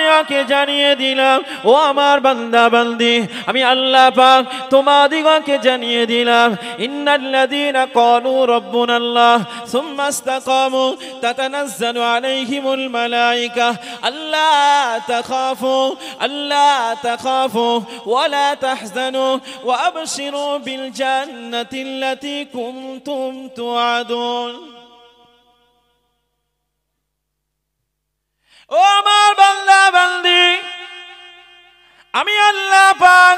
তোমাদিগকে জানিয়ে দিলাম ও আমার বান্দা বান্দি আমি আল্লাহ পাক তোমাদিগকে জানিয়ে দিলাম ইন্নাল্লাযীনা ক্বালু রাব্বুনাল্লাহ সুম্মা ইসতাকামু তাতানাজ্জালু আলাইহিমুল মালায়েকা আল্লা তাখাফু ওয়া লা তাহজানু ওয়া আবশিরু বিল জান্নাতিল্লাতী কুনতুম তুআদুন। ও আমার বান্দা বান্দি আমি আল্লাহ পাক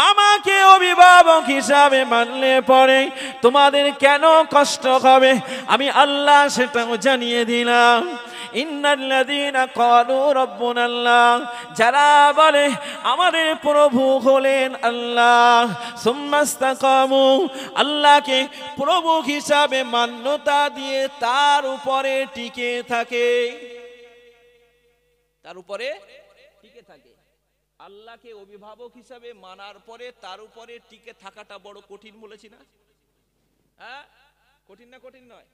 আমাকে অভিভাবক হিসাবে মানলে পরে তোমাদের কেন কষ্ট হবে আমি আল্লাহ সেটাও জানিয়ে দিলাম। ইন্নাল্লাযীনা ক্বালু রাব্বুনাল্লাহ যারা বলে আমাদের প্রভু হলেন আল্লাহ সুম্মা ইসতাকামু আল্লাহকে প্রভু হিসাবে মান্যতা দিয়ে তার উপরে টিকে থাকে, তার উপরে টিকে থাকে। আল্লাহকে অভিভাবক হিসাবে মানার পরে তার উপরে টিকে থাকাটা বড় কঠিন বলেছি না? হ্যাঁ, কঠিন না? কঠিন নয়,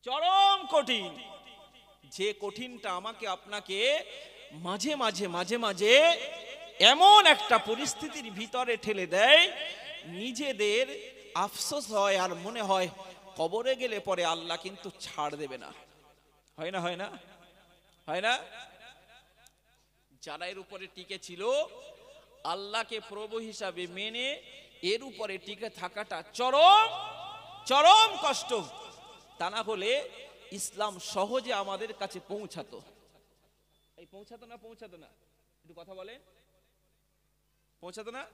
চরম কঠিন। যে কঠিনটা আমাকে আপনাকে মাঝে মাঝে মাঝে মাঝে এমন একটা পরিস্থিতির ভিতরে ঠেলে দেয় নিজেদের আফসোস হয় আর মনে হয় কবরে গেলে পরে আল্লাহ কিন্তু ছাড় দেবে না। হয় না? হয় না? হয় না? যারা এর উপরে টিকে ছিল আল্লাহকে প্রভু হিসাবে মেনে এর উপরে টিকে থাকাটা চরম চরম কষ্ট। তা না হলে ইসলাম সহজে আমাদের কাছে পৌঁছাতো। এই পৌঁছাতো না? পৌঁছাতো না? একটু কথা বলে, পৌঁছাতো না?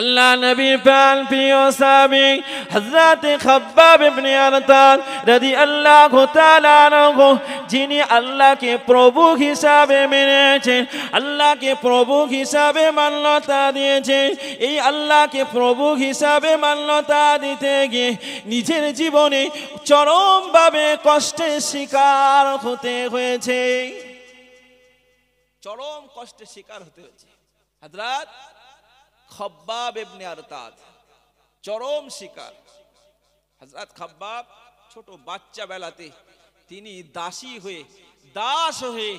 আল্লাহ নবী প্রাণ প্রিয় সাহাবী হযরত খাব্বাব ইবনে আরতাদ রাদিয়াল্লাহু তাআলা আনহু যিনি আল্লাহকে প্রভু হিসাবে মেনেছেন, আল্লাহকে প্রভু হিসাবে মান্যতা দিয়েছেন, এই আল্লাহকে প্রভু হিসাবে মান্যতা দিতে গিয়ে নিজের জীবনে চরমভাবে কষ্টের শিকার হতে হয়েছে, চরম কষ্টের শিকার হতে হয়েছে। হযরত খাব্বাব ইবনে আরতাদ চরম শিকার। হযরত খাব্বাব ছোট বাচ্চা বেলাতে তিনি দাসী হয়ে দাস হয়ে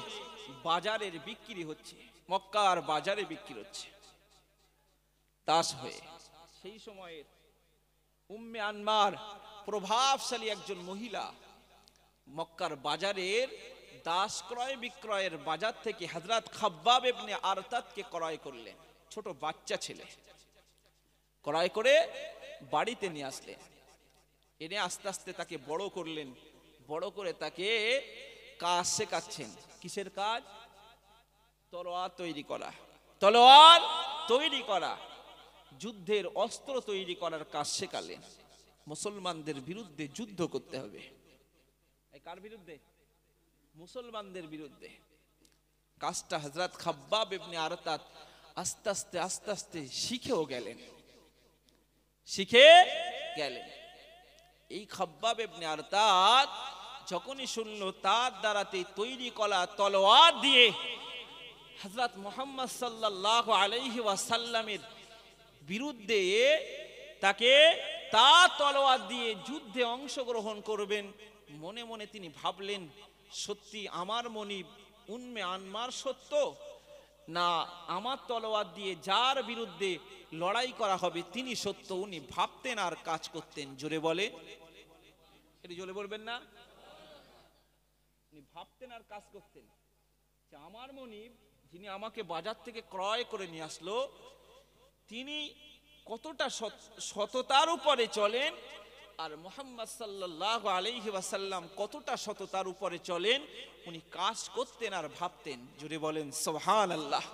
বাজারের বিক্রি হচ্ছে, মক্কার বাজারে বিক্রি হচ্ছে দাস হয়ে। সেই সময়ের উম্মে আনমার প্রভাবশালী একজন মহিলা মক্কার বাজারের দাস ক্রয় বিক্রয়ের বাজার থেকে হযরত খাব্বাব ইবনে আরতাদকে ক্রয় করলেন। ছোট বাচ্চা ছেলে ক্রয় করে বাড়িতে নিয়ে আসলেন, এনে আস্তে আস্তে তাকে বড় করলেন, বড় করে তাকে কাজ শেখাচ্ছেন। কিসের কাজ? তলোয়ার তৈরি করা, তলোয়ার তৈরি করা, যুদ্ধের অস্ত্র তৈরি করার কাজ শেখালেন। মুসলমানদের বিরুদ্ধে যুদ্ধ করতে হবে। কার বিরুদ্ধে? মুসলমানদের বিরুদ্ধে। কাজটা হযরত খাব্বাব ইবনে আরতাদ আস্তে আস্তে আস্তে আস্তে শিখেও গেলেন, শিখে গেলেন। এই খাব্বাব ইবনে আরতাদ যখনই শুনল তার দ্বারাতে তৈরি করা তলোয়ার দিয়ে হযরত মুহাম্মদ সাল্লাল্লাহু আলাইহি ওয়াসাল্লামের বিরুদ্ধে তাকে তার তলোয়ার দিয়ে যুদ্ধে অংশগ্রহণ করবেন, মনে মনে তিনি ভাবলেন সত্যি আমার মনিব উম্মে আনমার সত্য, না আমার তলোয়ার দিয়ে যার বিরুদ্ধে লড়াই করা হবে তিনি সত্য। উনি ভাবতেন আর কাজ করতেন। জোরে বলে, এটা জোরে বলবেন না? উনি ভাবতেন আর কাজ করতেন যে আমার মনিব যিনি আমাকে বাজার থেকে ক্রয় করে নিয়ে আসলো তিনি কতটা সততার উপরে চলেন, আর মুহাম্মদ সাল্লাল্লাহু আলাইহি ওয়াসাল্লাম কতটা সততার উপরে চলেন উনি কাজ করতেন আর ভাবতেন। জোরে বলেন সুবহানাল্লাহ।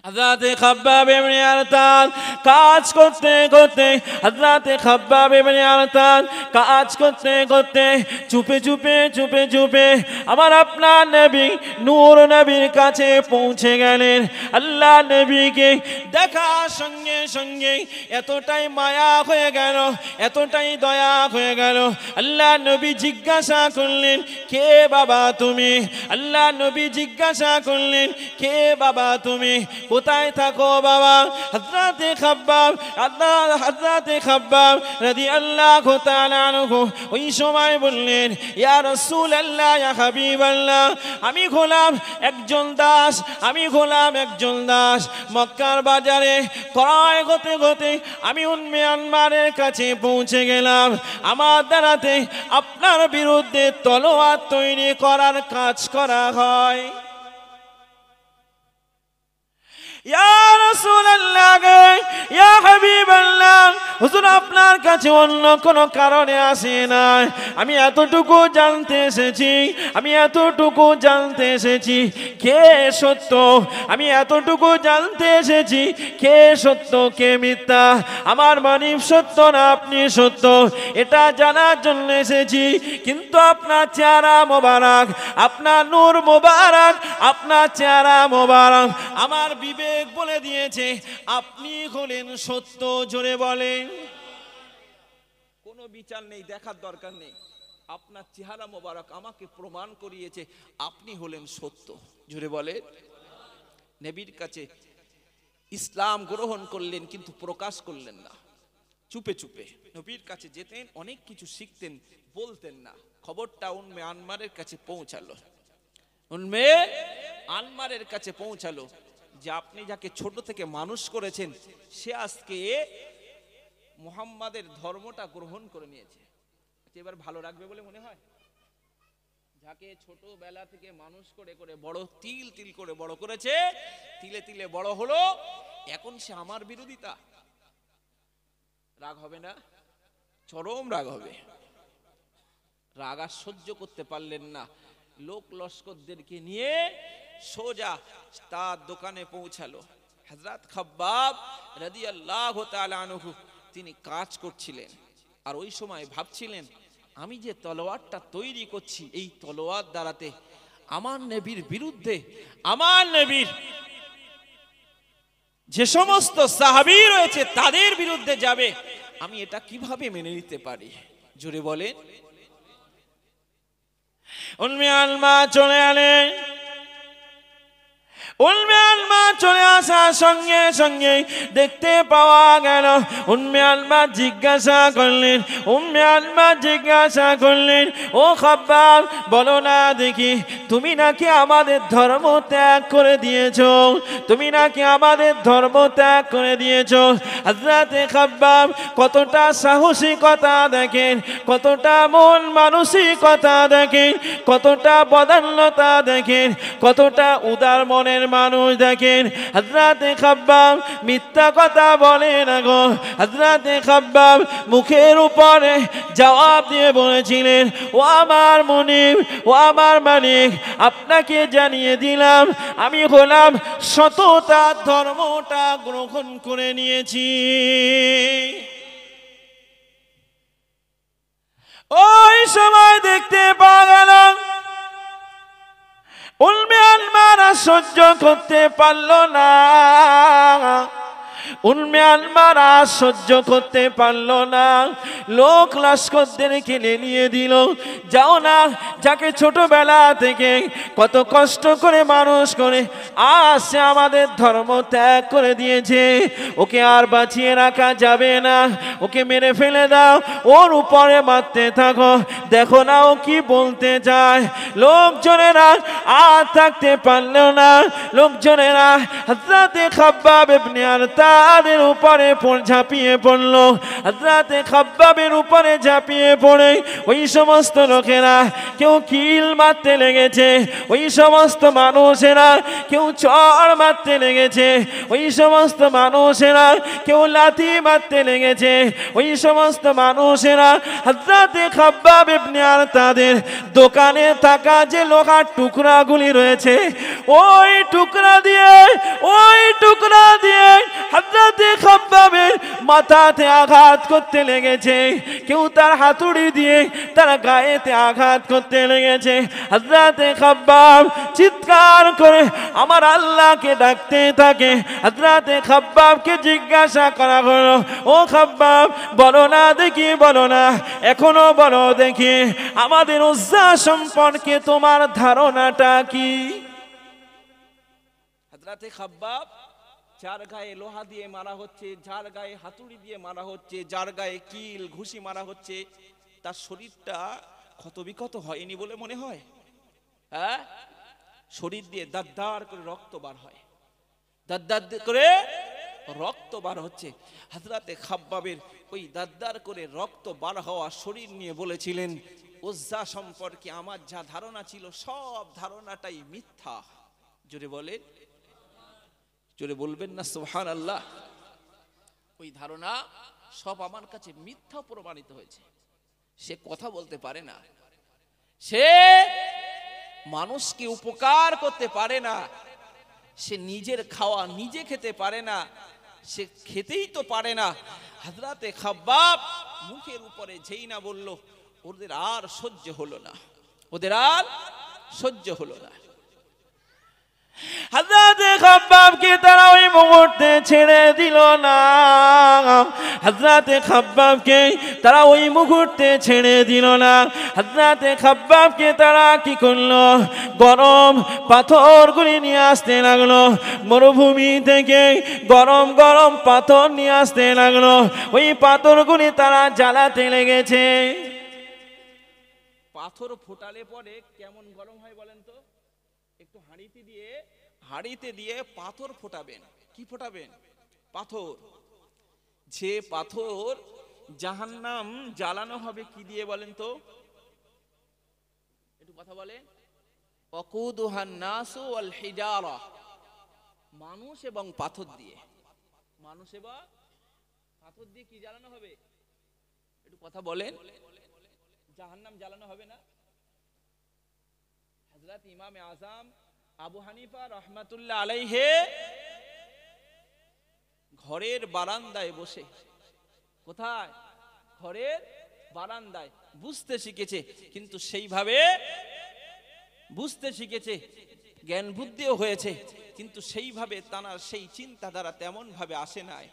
হযরত খাব্বাব ইবনে আরতাদ কাজ করতে করতে হযরত খাব্বাব ইবনে আরতাদ কাজ করতে করতে চুপে চুপে চুপে চুপে আমার আপনার নবী নূর নবীর কাছে পৌঁছে গেলেন। আল্লাহ নবীকে দেখার সঙ্গে সঙ্গে এতটাই মায়া হয়ে গেল, এতটাই দয়া হয়ে গেল। আল্লাহ নবী জিজ্ঞাসা করলেন কে বাবা তুমি? আল্লাহ নবী জিজ্ঞাসা করলেন কে বাবা তুমি? কোথায় থাকো বাবা? হযরতে খাব্বাব রাদিয়াল্লাহু তাআলা আনহু ওই সময় বললেন, ইয়া রাসূলুল্লাহ, ইয়া হাবিবাল্লাহ, আমি গোলাম একজন দাস, আমি গোলাম একজন দাস। মক্কার বাজারে ক্রয় হতে হতে আমি উম্মে আনমারের কাছে পৌঁছে গেলাম। আমার দ্বারাতে আপনার বিরুদ্ধে তলোয়ার তৈরি করার কাজ করা হয়। ইয়া রাসূলুল্লাহ, ইয়া হাবিবাল্লাহ, হুজুর আপনার কাছে অন্য কোনো কারণে আসি না। আমি এতটুকু জানতে এসেছি, আমি এতটুকু জানতে এসেছি কে সত্য, আমি এতটুকু জানতে এসেছি কে সত্য কে মিথ্যা, আমার মানিব সত্য না আপনি সত্য, এটা জানার জন্য এসেছি। কিন্তু আপনার চেহারা মোবারক, আপনার নূর মোবারক, আপনার চেহারা মোবারক আমার বিবেক বলে দিয়েছে আপনি হলেন সত্য। জোরে বলেন। কোনো বিচার নেই, দেখার দরকার নেই, আপনার চেহারা মোবারক আমাকে প্রমাণ করিয়েছে আপনি হলেন সত্য। জোরে বলেন। নবীর কাছে ইসলাম গ্রহণ করলেন কিন্তু প্রকাশ করলেন না, চুপে চুপে নবীর কাছে যেতেন, অনেক কিছু শিখতেন, বলতেন না। খবরটা উম্মে আনমারের কাছে পৌঁছালো, উম্মে আনমারের কাছে পৌঁছালো যে আপনি যাকে ছোট থেকে মানুষ করেছেন সে আজকে মুহাম্মাদের ধর্মটা গ্রহণ করে নিয়েছে। এবার ভালো রাখবে বলে মনে হয়? যাকে ছোটবেলা থেকে মানুষ করে করে বড়, তিল তিল করে বড় করেছে, তিলে তিলে বড় হলো, এখন সে আমার বিরোধিতা, রাগ হবে না? চরম রাগ হবে। রাগ আর সহ্য করতে পারলেন না, লোক লস্করদেরকে নিয়ে সোজা তার দোকানে পৌঁছালো। হযরত খাব্বাব রাদিয়াল্লাহু তাআলা আনহু তিনি কাজ করছিলেন, আর ওই সময় ভাবছিলেন আমি যে তলোয়ারটা তৈরি করছি, এই তলোয়ার দ্বারাতে আমার নবীর বিরুদ্ধে, আমার নবীর যে সমস্ত সাহাবী রয়েছে তাদের বিরুদ্ধে যাবে, আমি এটা কিভাবে মেনে নিতে পারি? জোরে বলেন। উম্মে আনমা চলে এলেন। উম্মে আনমা চলে আসার সঙ্গে সঙ্গে দেখতে পাওয়া গেল উম্মে আনমা জিজ্ঞাসা করলেন, উম্মে আনমা জিজ্ঞাসা করলেন, ও খাব্বাব বলো না দেখি, তুমি নাকি আমাদের ধর্ম ত্যাগ করে দিয়েছো, তুমি নাকি আমাদের ধর্ম ত্যাগ করে দিয়েছো। হযরতে খাব্বাব কতটা সাহসিকতা দেখেন, কতটা মন মানসিকতা দেখেন, কতটা বদান্যতা দেখেন, কতটা উদার মনের মানুষ দেখেন। হযরতে খাব্বাব মিথ্যা কথা বলে না গো। হযরতে খাব্বাব মুখের উপরে জবাব দিয়ে বলেছিলেন, ও আমার মুনিব, ও আমার মালিক, আপনাকে জানিয়ে দিলাম আমি হলাম সততার ধর্মটা গ্রহণ করে নিয়েছি। ওই সময় দেখতে পাওয়া গেল উম্মে আনমার সহ্য করতে পারল না, উম্মে আনমার সহ্য করতে পারল না, লোক লস্করদেরকে নিয়ে দিল। যাও না, যাকে ছোটবেলা থেকে কত কষ্ট করে মানুষ করে আজ সে আমাদের ধর্ম ত্যাগ করে দিয়েছে, ওকে আর বাঁচিয়ে রাখা যাবে না, ওকে মেরে ফেলে দাও, ওর উপরে মারতে থাকো, দেখো না ও কি বলতে চায়। লোকজনেরা আর থাকতে পারল না, লোকজনেরা হযরতে খাব্বাব ইবনে আরতাদের উপরে ঝাঁপিয়ে পড়ল। হযরতে খাব্বাবের উপরে ঝাঁপিয়ে পড়ে ওই সমস্ত লোকেরা কেউ কিল মারতে লেগেছে, ওই সমস্ত মানুষেরা কেউ চড় মারতে লেগেছে, ওই সমস্ত মানুষেরা কেউ লাথি মারতে লেগেছে, ওই সমস্ত মানুষেরা হযরতে খাব্বাব ইবনে আরতাদের দোকানে থাকা যে লোহার টুকরাগুলি রয়েছে ওই টুকরা দিয়ে হযরতে খাব্বাবের মাথাতে আঘাত করতে লেগেছে, কেউ তার হাতুড়ি দিয়ে তার গায়েতে আঘাত করতে লেগেছে। হযরতে খাব্বাব চিৎকার করে আমার আল্লাহকে ডাকতে থাকে। হযরতে খাব্বাবকে জিজ্ঞাসা করা হলো, ও খাব্বাব বলো না দেখি, বলো না, এখনো বলো দেখি, আমাদের উজ্জা সম্পর্কে তোমার ধারণাটা কি? হযরতে খাব্বাব যার গায়ে লোহা দিয়ে মারা হচ্ছে, যার গায়ে হাতুড়ি দিয়ে মারা হচ্ছে, যার গায়ে কিল ঘুষি মারা হচ্ছে, তার শরীরটা ক্ষতবিক্ষত হয়নি বলে মনে হয়? হ্যাঁ, শরীর দিয়ে দাঁড় করে রক্ত বার হয়, দাঁড় করে রক্ত বার হচ্ছে। হযরতে খাব্বাবের ওই দাঁড় করে রক্ত বার হওয়া শরীর নিয়ে বলেছিলেন, উজ্জা সম্পর্কে আমার যা ধারণা ছিল সব ধারণাটাই মিথ্যা। জোরে বলে, জোরে বলবেন না সুবহানাল্লাহ। ওই ধারণা সব আমার কাছে মিথ্যা প্রমাণিত হয়েছে। সে কথা বলতে পারে না, সে মানুষকে উপকার করতে পারে না, সে নিজের খাওয়া নিজে খেতে পারে না, সে খেতেই তো পারে না। হযরতে খাব্বাব মুখের উপরে যেই না বলল, ওদের আর সহ্য হলো না, ওদের আর সহ্য হলো না। হযরতে খাব্বাবকে তারা ওই মুহূর্তে ছেড়ে দিল না, হযরতে খাব্বাবকে তারা ওই মুহূর্তে ছেড়ে দিল না। হযরতে খাব্বাবকে তারা কি করলো, গরম পাথরগুলি নিয়ে আসতে লাগলো, মরুভূমি থেকে গরম গরম পাথর নিয়ে আসতে লাগলো। ওই পাথরগুলি তারা জ্বালাতে লেগেছে। পাথর ফোটালে পরে কেমন গরম হয় বলেন তো? একটু হাঁড়িতে দিয়ে পাথর ফোটাবেন। কি ফোটাবেন? পাথর। যে পাথর জাহান্নাম জ্বালানো হবে কি দিয়ে বলেন তো? একটু কথা বলেন। ওয়াকুদুহান নাসু ওয়াল হিজারা, মানুষ এবং পাথর দিয়ে। মানুষ এবং পাথর দিয়ে কি জ্বালানো হবে? একটু কথা বলেন। জাহান্নাম জ্বালানো হবে না? হযরত ইমামে আযম আবু হানিফা রাহমাতুল্লাহ আলাইহি ঘরের বারান্দায় বসে, কোথায়? ঘরের বারান্দায় বুঝতে শিখেছে, কিন্তু সেইভাবে বুঝতে শিখেছে, জ্ঞান বুদ্ধিও হয়েছে, কিন্তু সেইভাবে তার সেই চিন্তাধারা তেমন ভাবে আসে নাই।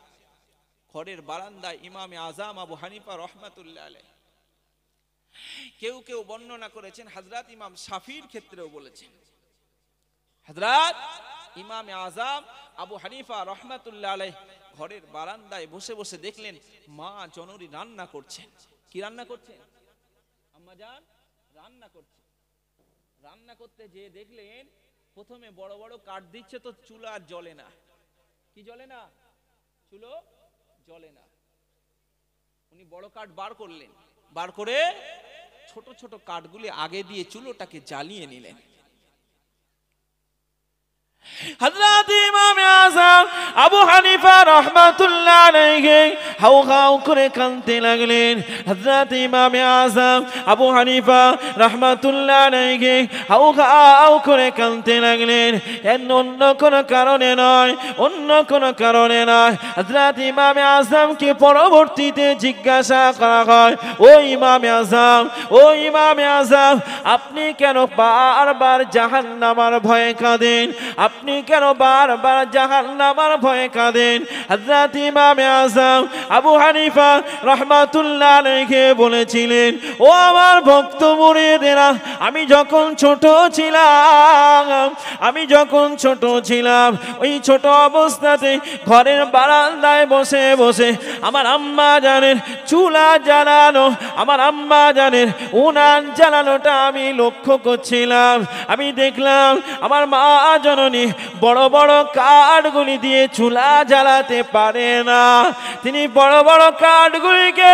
ঘরের বারান্দায় ইমামে আযম আবু হানিফা রাহমাতুল্লাহ আলাইহি, কেউ কেউ বর্ণনা করেছেন হযরত ইমাম শাফির ক্ষেত্রেও বলেছেন, হযরত ইমামে আযম আবু হানিফা রাহমাতুল্লাহ আলাইহি ঘরের বারান্দায় বসে বসে দেখলেন মা জননী রান্না করছেন। কি রান্না করছেন? আম্মা জান রান্না করছেন। রান্না করতে যে দেখলেন প্রথমে বড় বড় কাঠ দিচ্ছে, তো চুলা আর জ্বলে না। কি জ্বলে না? চুলো জ্বলে না। উনি বড় কাঠ বার করলেন, বার করে ছোট ছোট কাঠগুলি আগে দিয়ে চুলোটাকে জ্বালিয়ে নিলেন। হযরত ইমাম আযম আবু হানিফা রাহমাতুল্লাহ আলাইহি হাউ হাউ করে কাঁদতে লাগলেন। হযরত ইমাম আযম আবু হানিফা রাহমাতুল্লাহ আলাইহি হাউ হাউ করে কাঁদতে লাগলেন। অন্য কোনো কারণে নয়, অন্য কোনো কারণে নয়। হযরত ইমাম আযমকে পরবর্তীতে জিজ্ঞাসা করা হয়, ও ইমাম আযম, ও ইমাম আযম, আপনি কেন বারবার জাহান্নামের ভয়ে কাঁদেন? আপনি কেন বারবার জাহান্নামের ভয়ে কাঁদেন? হযরত ইমাম আযম আবু হানিফা রাহমাতুল্লাহ আলাইহি বলেছিলেন, ও আমার ভক্ত মুরিদেরা, আমি যখন ছোট ছিলাম, ওই ছোট অবস্থাতে ঘরের বারান্দায় বসে বসে আমার আম্মা জানের চুলা জ্বালানো, আমার আম্মা জানের উনান জ্বালানোটা আমি লক্ষ্য করছিলাম। আমি দেখলাম আমার মা জননী বড় বড় কাঠগুলি দিয়ে চুলা জ্বালাতে পারে না। তিনি বড় বড় কাঠগুলিকে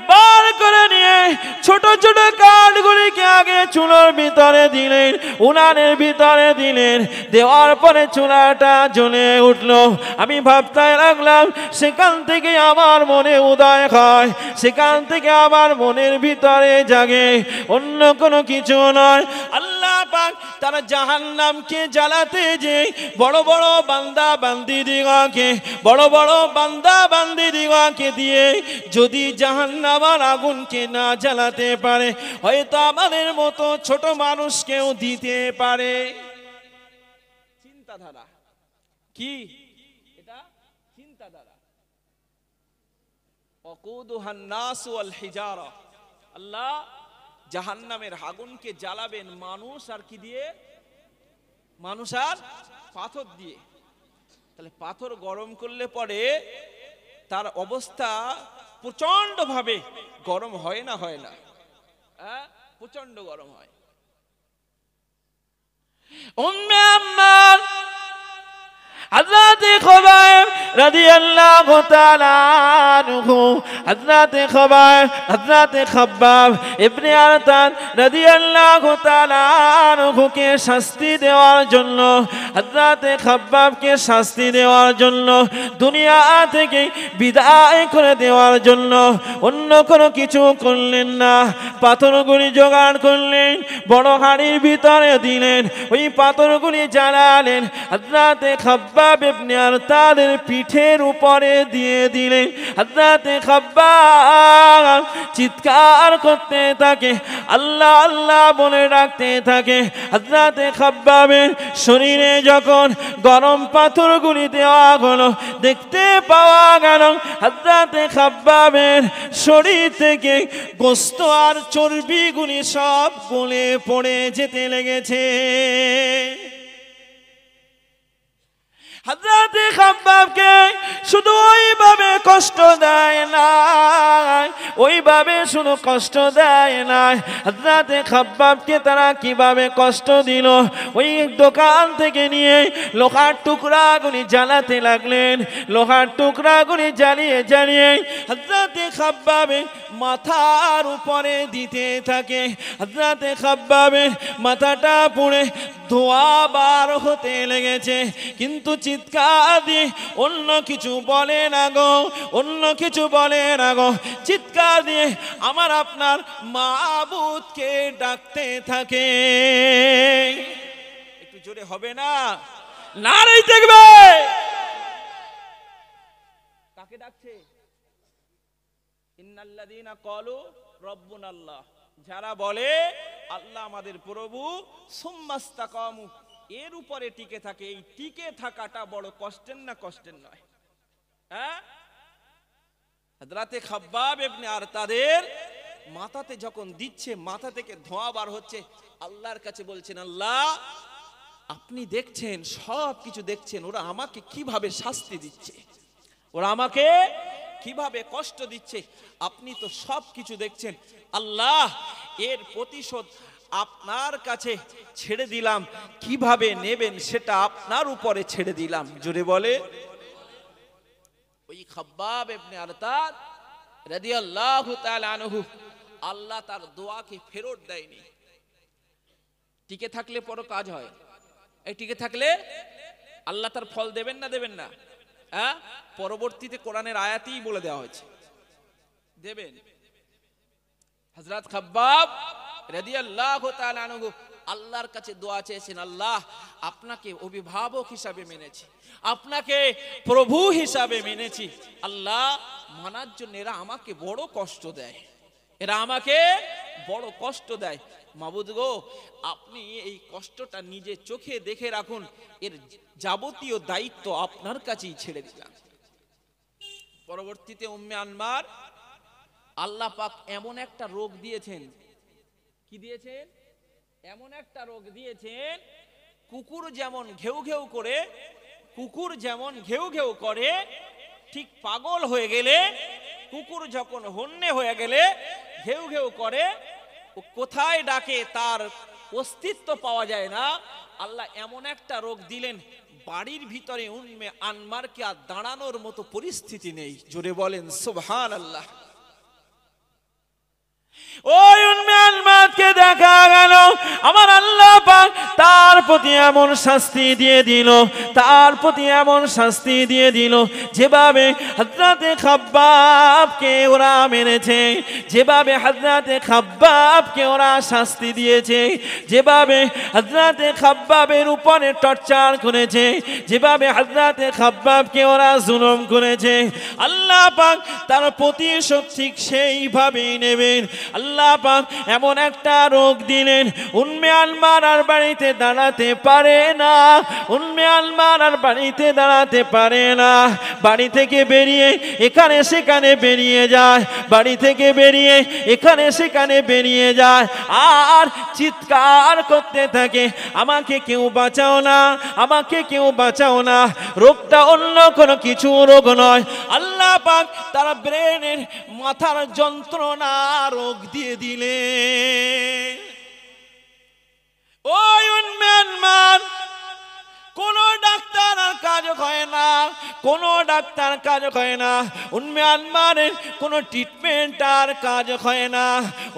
বার করে নিয়ে ছোট ছোট কাঠগুলিকে আগে চুলার ভিতরে দিলেন, উনানের ভিতরে দিলেন। দেওয়ার পরে চুলাটা জ্বলে উঠলো। আমি ভাবতে লাগলাম, সেখান থেকে আমার মনে উদয় হয়, সেখান থেকে আমার মনের ভিতরে জাগে, অন্য কোনো কিছু নয়। আল্লাহ পাক তারা জাহান্নামকে জ্বালাতে যে বড় বড় বান্দা বান্দি দিগকে দিয়ে যদি জাহান্নামের আগুনকে না জ্বালাতে পারে, হয়তো আমাদের মতো ছোট মানুষকেও দিতে পারে। চিন্তাধারা কি? এটা চিন্তাধারা। ওয়াকুদুহান নাসু ওয়াল হিজারা, আল্লাহ জাহান্নামের আগুনকে জ্বালাবেন মানুষ আর কি দিয়ে? মানুষ আর পাথর দিয়ে। তাহলে পাথর গরম করলে পরে তার অবস্থা প্রচন্ড ভাবে গরম হয় না, হয় না? প্রচন্ড গরম হয়। উম্মে আম্মার হযরত খুবাইব রাদিয়াল্লাহু তাআলা আনহু, হযরত খুবাইব হযরত খাব্বাব ইবনে আরতাদ রাদিয়াল্লাহু তাআলা আনহুকে শাস্তি দেওয়ার জন্য, হযরত খাব্বাবকে শাস্তি দেওয়ার জন্য, দুনিয়া থেকে বিদায় করে দেওয়ার জন্য অন্য কোনো কিছু করলেন না। পাথরগুলি জোগাড় করলেন, বড় হাড়ির ভিতরে দিলেন, ওই পাথরগুলি জ্বালালেন, হযরত খাব্বাব ইবনে আরতাদের পিঠের উপরে দিয়ে দিলেন। হযরত খাব্বাব চিৎকার করতে থাকে, আল্লাহ আল্লাহ বলে ডাকতে থাকে। হযরত খাব্বাবের শরীরে যখন গরম পাথরগুলি দেওয়া হলো, দেখতে পাওয়া গেল হযরত খাব্বাবের শরীর থেকে গোশত আর চর্বিগুলি সব গলে পড়ে যেতে লেগেছে। হযরত খাব্বাবকে শুধু ওইভাবে কষ্ট দেয় না, ওইভাবে শুধু কষ্ট দেয় না, হযরত খাব্বাবকে তারা কিভাবে কষ্ট দিল, ওই দোকান থেকে নিয়ে লোহার টুকরাগুলি জ্বালাতে লাগলেন। লোহার টুকরাগুলি জ্বালিয়ে জ্বালিয়ে হযরত খাব্বাবের মাথার উপরে দিতে থাকে। হযরত খাব্বাবের মাথাটা পুড়ে ধোঁয়া বার হতে লেগেছে, কিন্তু চিৎকার দিয়ে অন্য কিছু বলে না গো, অন্য কিছু বলে না গো। চিৎকার দিয়ে আমার আপনার মাবুদকে ডাকতে থাকে। একটু জোরে হবে না? নারে দেখবে কাকে ডাকছে? ইন্নাল্লাযীনা ক্বালু রাব্বুনাল্লাহ, যারা বলে আল্লাহ আমাদের প্রভু, সুম্মাস্তাকামু, এর উপরে টিকে থাকে। এই টিকে থাকাটা বড় কষ্টের না কষ্টের নয়? হযরত খাব্বাব ইবনে আরতাদের মাথাতে যখন দিচ্ছে, মাথা থেকে ধোঁয়া বার হচ্ছে, আল্লাহর কাছে বলছেন, আল্লাহ আপনি দেখছেন, সব কিছু দেখছেন, ওরা আমাকে কিভাবে শাস্তি দিচ্ছে, ওরা আমাকে কিভাবে কষ্ট দিচ্ছে, আপনি তো সব কিছু দেখছেন। আল্লাহ এর প্রতিশোধ আপনার কাছে ছেড়ে দিলাম, কিভাবে নেবেন সেটা আপনার উপরে ছেড়ে দিলাম। জোরে বলে। ওই খাব্বাব ইবনে আরতাদ রাদিয়াল্লাহু তাআলা আনহু, আল্লাহ তার দোয়াকে ফেরত দেয়নি। টিকে থাকলে বড় কাজ হয়। এই টিকে থাকলে আল্লাহ তার ফল দেবেন না, দেবেন না? পরবর্তীতে কোরআনের আয়াতেই বলে দেওয়া হয়েছে দেবেন। হযরত খাব্বাব রাদিয়াল্লাহু তাআলা আনহু আল্লাহর কাছে দোয়া চেয়েছেন, আল্লাহ আপনাকে অভিভাবক হিসাবে মেনেছি, আপনাকে প্রভু হিসাবে মেনেছি, আল্লাহ মানার জন্য এরা আমাকে বড় কষ্ট দেয়, এরা আমাকে বড় কষ্ট দেয়। মাবুদ গো, আপনি এই কষ্টটা নিজে চোখে দেখে রাখুন, এর যাবতীয় দায়িত্ব আপনার কাছেই ছেড়ে দিলাম। পরবর্তীতে উম্মে আনমার আল্লাহ পাক এমন একটা রোগ দিয়েছেন। কি দিয়েছেন? এমন একটা রোগ দিয়েছেন, কুকুর যেমন ঘেউ ঘেউ করে, কুকুর যেমন ঘেউ ঘেউ করে, ঠিক পাগল হয়ে গেলে, কুকুর যখন হন্যে হয়ে গেলে ঘেউ ঘেউ করে, ও কোথায় ডাকে তার অস্তিত্ব পাওয়া যায় না। আল্লাহ এমন একটা রোগ দিলেন, বাড়ির ভিতরে উম্মে আনমারকে আর দাঁড়ানোর মতো পরিস্থিতি নেই। জোরে বলেন সুবহানাল্লাহ। ওই উম্মে আনমারকে দেখা গেল আমার আল্লাহ পাক তার প্রতি এমন শাস্তি দিয়ে দিল, তার প্রতি এমন শাস্তি দিয়ে দিল, যেভাবে হযরত খাব্বাবকে ওরা মেরেছে, যেভাবে হযরত খাব্বাবকে ওরা শাস্তি দিয়েছে, যেভাবে হযরত খাব্বাবের উপরে টর্চার করেছে, যেভাবে হযরত খাব্বাবকে ওরা জুলুম করেছে, আল্লাহ পাক তার প্রতিশোধ ঠিক সেইভাবেই নেবেন। আল্লাহ পাক এমন একটা রোগ রোগ দিলেন। উম্মে আনমার আর বাড়িতে দাঁড়াতে পারে না, উম্মে আনমার আর বাড়িতে দাঁড়াতে পারে না। বাড়ি থেকে বেরিয়ে এখানে সেখানে বেরিয়ে যায়, বাড়ি থেকে বেরিয়ে এখানে সেখানে বেরিয়ে যায়, আর চিৎকার করতে থাকে, আমাকে কেউ বাঁচাও না, আমাকে কেউ বাঁচাও না। রোগটা অন্য কোনো কিছু রোগ নয়, আল্লাহ পাক তার ব্রেনের মাথার যন্ত্রণা রোগ দিয়ে দিলে। ওই উন্মেন কোন ডাক্তার আর কাজ হয় না, কোন ডাক্তার কাজ হয় না। উম্মে আনমারের কোন ট্রিটমেন্ট আর কাজ হয় না।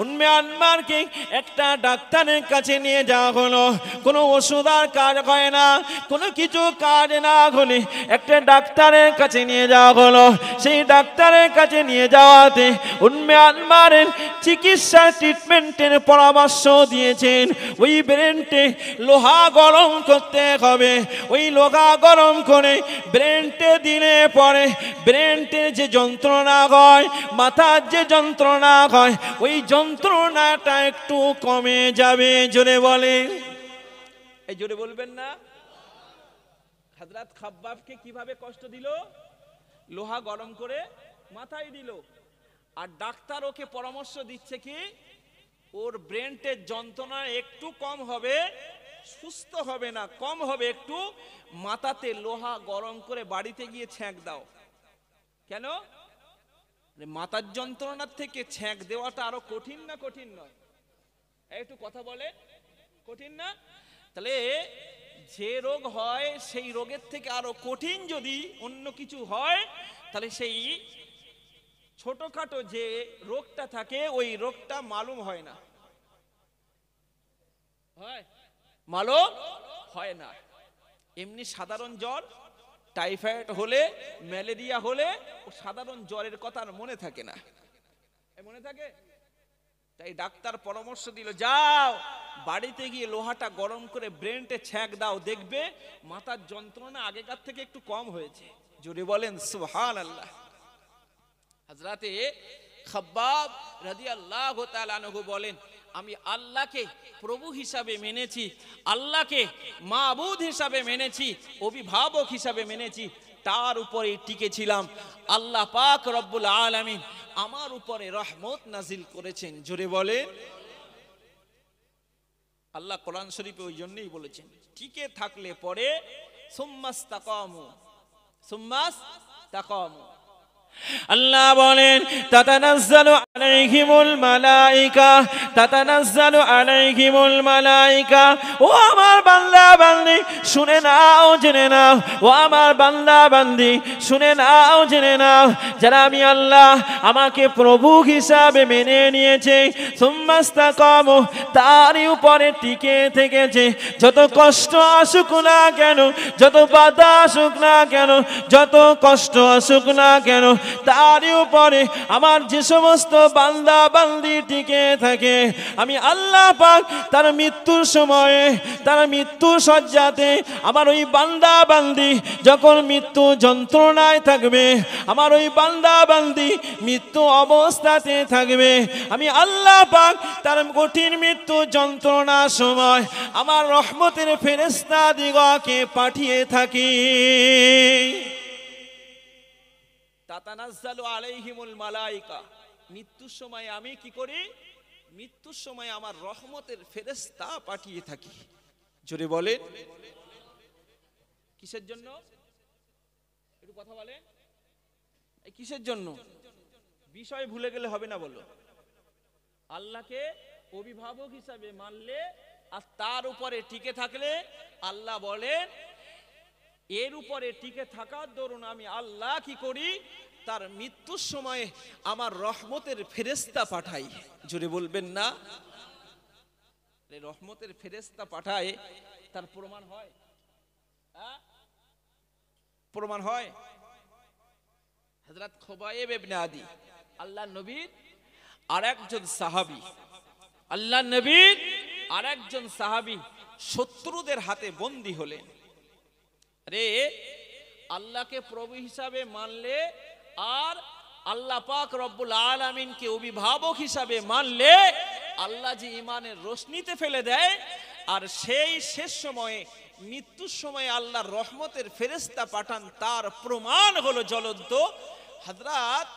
উম্মে আনমারকে একটা ডাক্তারের কাছে নিয়ে যাওয়া হলো, কোনো ওষুধ আর কাজ হয় না, কোনো কিছু কাজ না হলে একটা ডাক্তারের কাছে নিয়ে যাওয়া হলো। সেই ডাক্তারের কাছে নিয়ে যাওয়াতে উম্মে আনমারের চিকিৎসা ট্রিটমেন্টের পরামর্শ দিয়েছেন। ওই ব্রেনটে লোহা গরম করতে হবে, ওই লোহা গরম করে ব্রেনটে দিলে পরে ব্রেনটের যে যন্ত্রণা হয়, মাথার যে যন্ত্রণা হয়, ওই যন্ত্রণাটা একটু কমে যাবে। জোরে বলে, এই জোরে বলবেন না। হযরত খাব্বাবকে কিভাবে কষ্ট দিল? লোহা গরম করে মাথায় দিল, আর ডাক্তার ওকে পরামর্শ দিচ্ছে কি ওর ব্রেনটের যন্ত্রণা একটু কম হবে, সুস্থ হবে না, কম হবে একটু, মাথাতে লোহা গরম করে বাড়িতে গিয়ে ছ্যাঁক দাও। কেন? মাথার যন্ত্রণার থেকে ছ্যাঁক দেওয়াটা আরো কঠিন না কঠিন নয়? একটু কথা বলে, কঠিন না? তাহলে যে রোগ হয় সেই রোগের থেকে আরো কঠিন যদি অন্য কিছু হয়, তাহলে সেই ছোটখাটো যে রোগটা থাকে ওই রোগটা মালুম হয় না, হয় মালুম হয় না। এমনি সাধারণ জ্বর, টাইফয়েড হলে, ম্যালেরিয়া হলে ও সাধারণ জ্বরের কথা আর মনে থাকে না, মনে থাকে? তাই ডাক্তার পরামর্শ দিল, যাও বাড়িতে গিয়ে লোহাটা গরম করে ব্রেনটে ছ্যাঁক দাও, দেখবে মাথার যন্ত্রণা আগেকার থেকে একটু কম হয়েছে। জোরে বলেন সুবহানাল্লাহ। হযরতে খাব্বাব রাদিয়াল্লাহু তাআলা আনহু বলেন, আমি আল্লাহকে প্রভু হিসাবে মেনেছি, আল্লাহকে মাবুদ হিসাবে মেনেছি, অভিভাবক হিসাবে মেনেছি, তার উপরে টিকে ছিলাম। আল্লাহ পাক রব্বুল আলামিন আমার উপরে রহমত নাজিল করেছেন। জোরে বলেন। আল্লাহ কোরআন শরীফে ওই জন্যই বলেছেন, টিকে থাকলে পরে সুম্মাস্তাকামু, সুম্মাস্তাকামু। আল্লাহ বলেন, তাতানাজ্জালু আলাইহিমুল মালাইকা, তাতানাজ্জালু আলাইহিমুল মালাইকা। ও আমার বান্দা বান্দি শুনে নাও, জেনে নাও, ও আমার বান্দা বান্দি শুনে নাও, জেনে নাও, যারা আমি আল্লাহ আমাকে প্রভু হিসাবে মেনে নিয়েছে, সুম্মাস্তাকামু, তারই উপরে টিকে থেকেছে, যত কষ্ট আসুক না কেন, যত বাধা আসুক না কেন, যত কষ্ট আসুক না কেন, তারই উপরে আমার যে সমস্ত বান্দা বান্দি টিকে থাকে, আমি আল্লাহ পাক তার মৃত্যুর সময়ে, তার মৃত্যু সজ্জাতে আমার ওই বান্দা বান্দি যখন মৃত্যু যন্ত্রণায় থাকবে, আমার ওই বান্দা বান্দি মৃত্যু অবস্থাতে থাকবে, আমি আল্লাহ পাক তার কঠিন মৃত্যু যন্ত্রণার সময় আমার রহমতের ফেরেশতা দিগকে পাঠিয়ে থাকি। তাতানাজ্জালু আলাইহিমুল মালাইকা, মৃত্যুর সময় আমি কি করি? মৃত্যুর সময় আমার রহমতের ফেরেশতা পাঠিয়ে থাকি। জোরে বলেন, কিসের জন্য? একটু কথা বলেন, এই কিসের জন্য? বিষয় ভুলে গেলে হবে না, বলো। আল্লাহকে অভিভাবক হিসাবে মানলে আর তার উপরে টিকে থাকলে আল্লাহ বলেন, এর উপরে টিকে থাকার দরুন আমি আল্লাহ কি করি? তার মৃত্যুর সময়ে আমার রহমতের ফেরেশতা পাঠাই। জোরে বলবেন না? রহমতের ফেরেশতা পাঠায়, তার প্রমাণ হয়? প্রমাণ হয়। হযরত খুবাইব ইবনে আদি, আল্লাহ নবীর আরেকজন সাহাবী, আল্লাহ নবীর আরেকজন সাহাবী শত্রুদের হাতে বন্দী হলেন। রে আল্লাহকে প্রভু হিসাবে মানলে আর আল্লাহ পাক রব্বুল আলামিনকে অভিভাবক হিসাবে মানলে আল্লাহ যে ইমানের রোশনিতে ফেলে দেয়, আর সেই শেষ সময়ে মৃত্যুর সময় আল্লাহর রহমতের ফেরেশতা পাঠান, তার প্রমাণ হলো জ্বলন্ত হযরত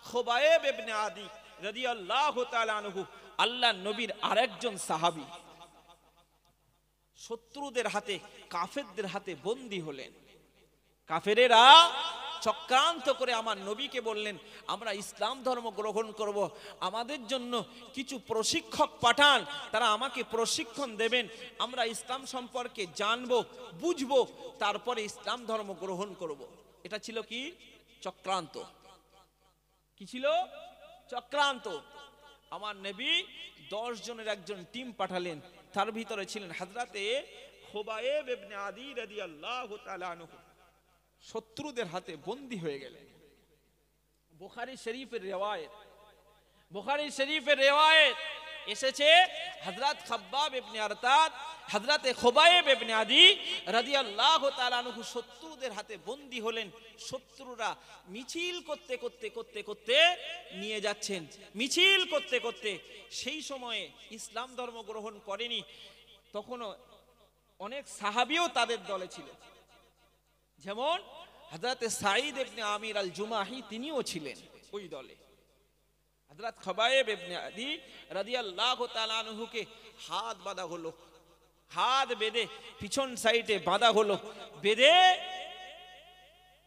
খুবাইব ইবনে আদি রাদিয়াল্লাহু তাআলা আনহু, আল্লাহ নবীর আরেকজন সাহাবী, শত্রুদের হাতে, কাফেরদের হাতে বন্দী হলেন। কাফেরেরা চক্রান্ত করে আমার নবীকে বললেন, আমরা ইসলাম ধর্ম গ্রহণ করব, আমাদের জন্য কিছু প্রশিক্ষক পাঠান, তারা আমাকে প্রশিক্ষণ দেবেন, আমরা ইসলাম সম্পর্কে জানবো, বুঝবো, তারপরে ইসলাম ধর্ম গ্রহণ করব। এটা ছিল কি? চক্রান্ত। কি ছিল? চক্রান্ত। আমার নবী 10 জনের একজন টিম পাঠালেন, তার ভিতরে ছিলেন হযরতে খুবাইব ইবনে আদি রাদিয়াল্লাহু তাআলা আনহু। শত্রুদের হাতে বন্দী হয়ে গেলেন। বুখারী শরীফের রিওয়ায়াত, বুখারী শরীফের রিওয়ায়াত এসেছে, হযরত খাব্বাব ইবনে আরতাদ, হযরতে খুবাইব ইবনে আদি রাদিয়াল্লাহু তাআলা আনহু শত্রুদের হাতে বন্দী হলেন। শত্রুরা মিছিল করতে করতে করতে করতে নিয়ে যাচ্ছেন, মিছিল করতে করতে। সেই সময়ে ইসলাম ধর্ম গ্রহণ করেনি, তখনও অনেক সাহাবীও তাদের দলে ছিল, যেমন হযরতে সাঈদ ইবনে আমির আল জুমাহি, তিনিও ছিলেন ওই দলে। হযরত খুবাইব ইবনে আদি রাদিয়াল্লাহু তাআলা আনহুকে হাত বাঁধা হলো, হাত বেঁধে পিছন সাইডে বাঁধা হলো, বেঁধে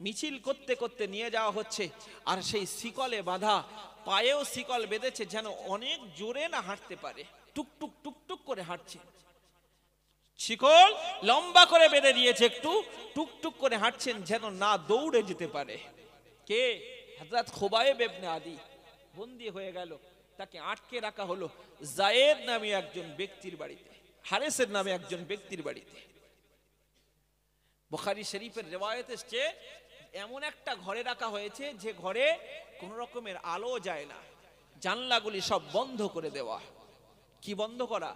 মিছিল করতে করতে নিয়ে যাওয়া হচ্ছে। আর সেই শিকলে বাঁধা, পায়েও শিকল বেঁধেছে, যেন অনেক জোরে না হাঁটতে পারে, টুকটুক টুকটুক করে হাঁটছে। শিকল লম্বা করে বেঁধে দিয়েছে, একটু টুকটুক করে হাঁটছেন, যেন না দৌড়ে যেতে পারে। কে? হযরত খুবাইব ইবনে আদি বন্দী হয়ে গেল, তাকে আটকে রাখা হলো যায়েদ নামে একজন ব্যক্তির বাড়িতে, হারেসের নামে একজন ব্যক্তির বাড়িতে। বুখারী শরীফের রিওয়ায়াত এসেছে, এমন একটা ঘরে রাখা হয়েছে যে ঘরে কোন রকমের আলো যায় না, জানলাগুলি সব বন্ধ করে দেওয়া। কি বন্ধ করা?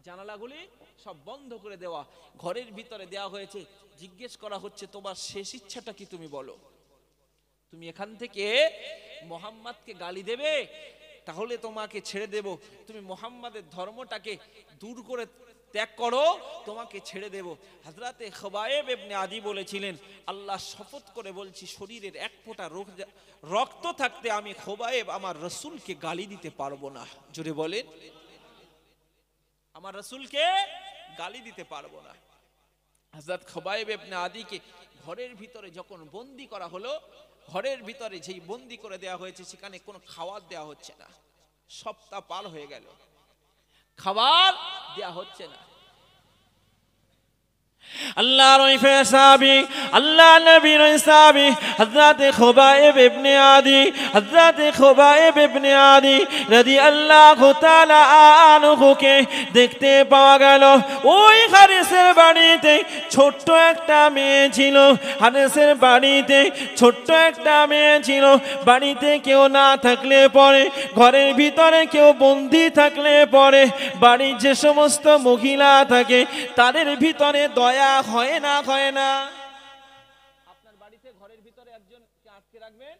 জানালাগুলি সব বন্ধ করে দেওয়া। ঘরের ভিতরে দেওয়া হয়েছে, জিজ্ঞেস করা হচ্ছে, তোমার শেষ ইচ্ছাটা কি তুমি বলো। তুমি এখান থেকে মুহাম্মদকে গালি দেবে, তাহলে তোমাকে ছেড়ে দেব। তুমি মুহাম্মাদের ধর্মটাকে দূর করে ত্যাগ করো, তোমাকে ছেড়ে দেব। হযরতে খুবাইব ইবনে আদি বলেছিলেন, আল্লাহ শপথ করে বলছি, শরীরের এক ফোঁটা রক্ত থাকতে আমি খুবাইব আমার রাসূলকে গালি দিতে পারবো না। জোরে বলেন, আমার রাসূলকে গালি দিতে পারবো না। হযরত খুবাইব ইবনে আদিকে ঘরের ভিতরে যখন বন্দী করা হলো, ঘরের ভিতরে যেই বন্দী করে দেওয়া হয়েছে, সেখানে কোনো খাবার দেওয়া হচ্ছে না। সপ্তাহ পার হয়ে গেল, খাবার দেওয়া হচ্ছে না। আল্লাহর ওই সাহাবী, আল্লাহ নবীর ওই সাহাবী হযরত খুবাইব ইবনে আদি, হযরত খুবাইব ইবনে আদি রাদিয়াল্লাহু তাআলা আনহুকে দেখতে পাওয়া গেল। ওই হারেসের বাড়িতে ছোট্ট একটা মেয়ে ছিল, হারেসের বাড়িতে ছোট্ট একটা মেয়ে ছিল। বাড়িতে কেউ না থাকলে পরে, ঘরের ভিতরে কেউ বন্দী থাকলে পরে, বাড়ির যে সমস্ত মহিলা থাকে তাদের ভিতরে দয়া হয় না, হয় না। আপনার বাড়িতে ঘরের ভিতরে একজনকে আটকে রাখবেন,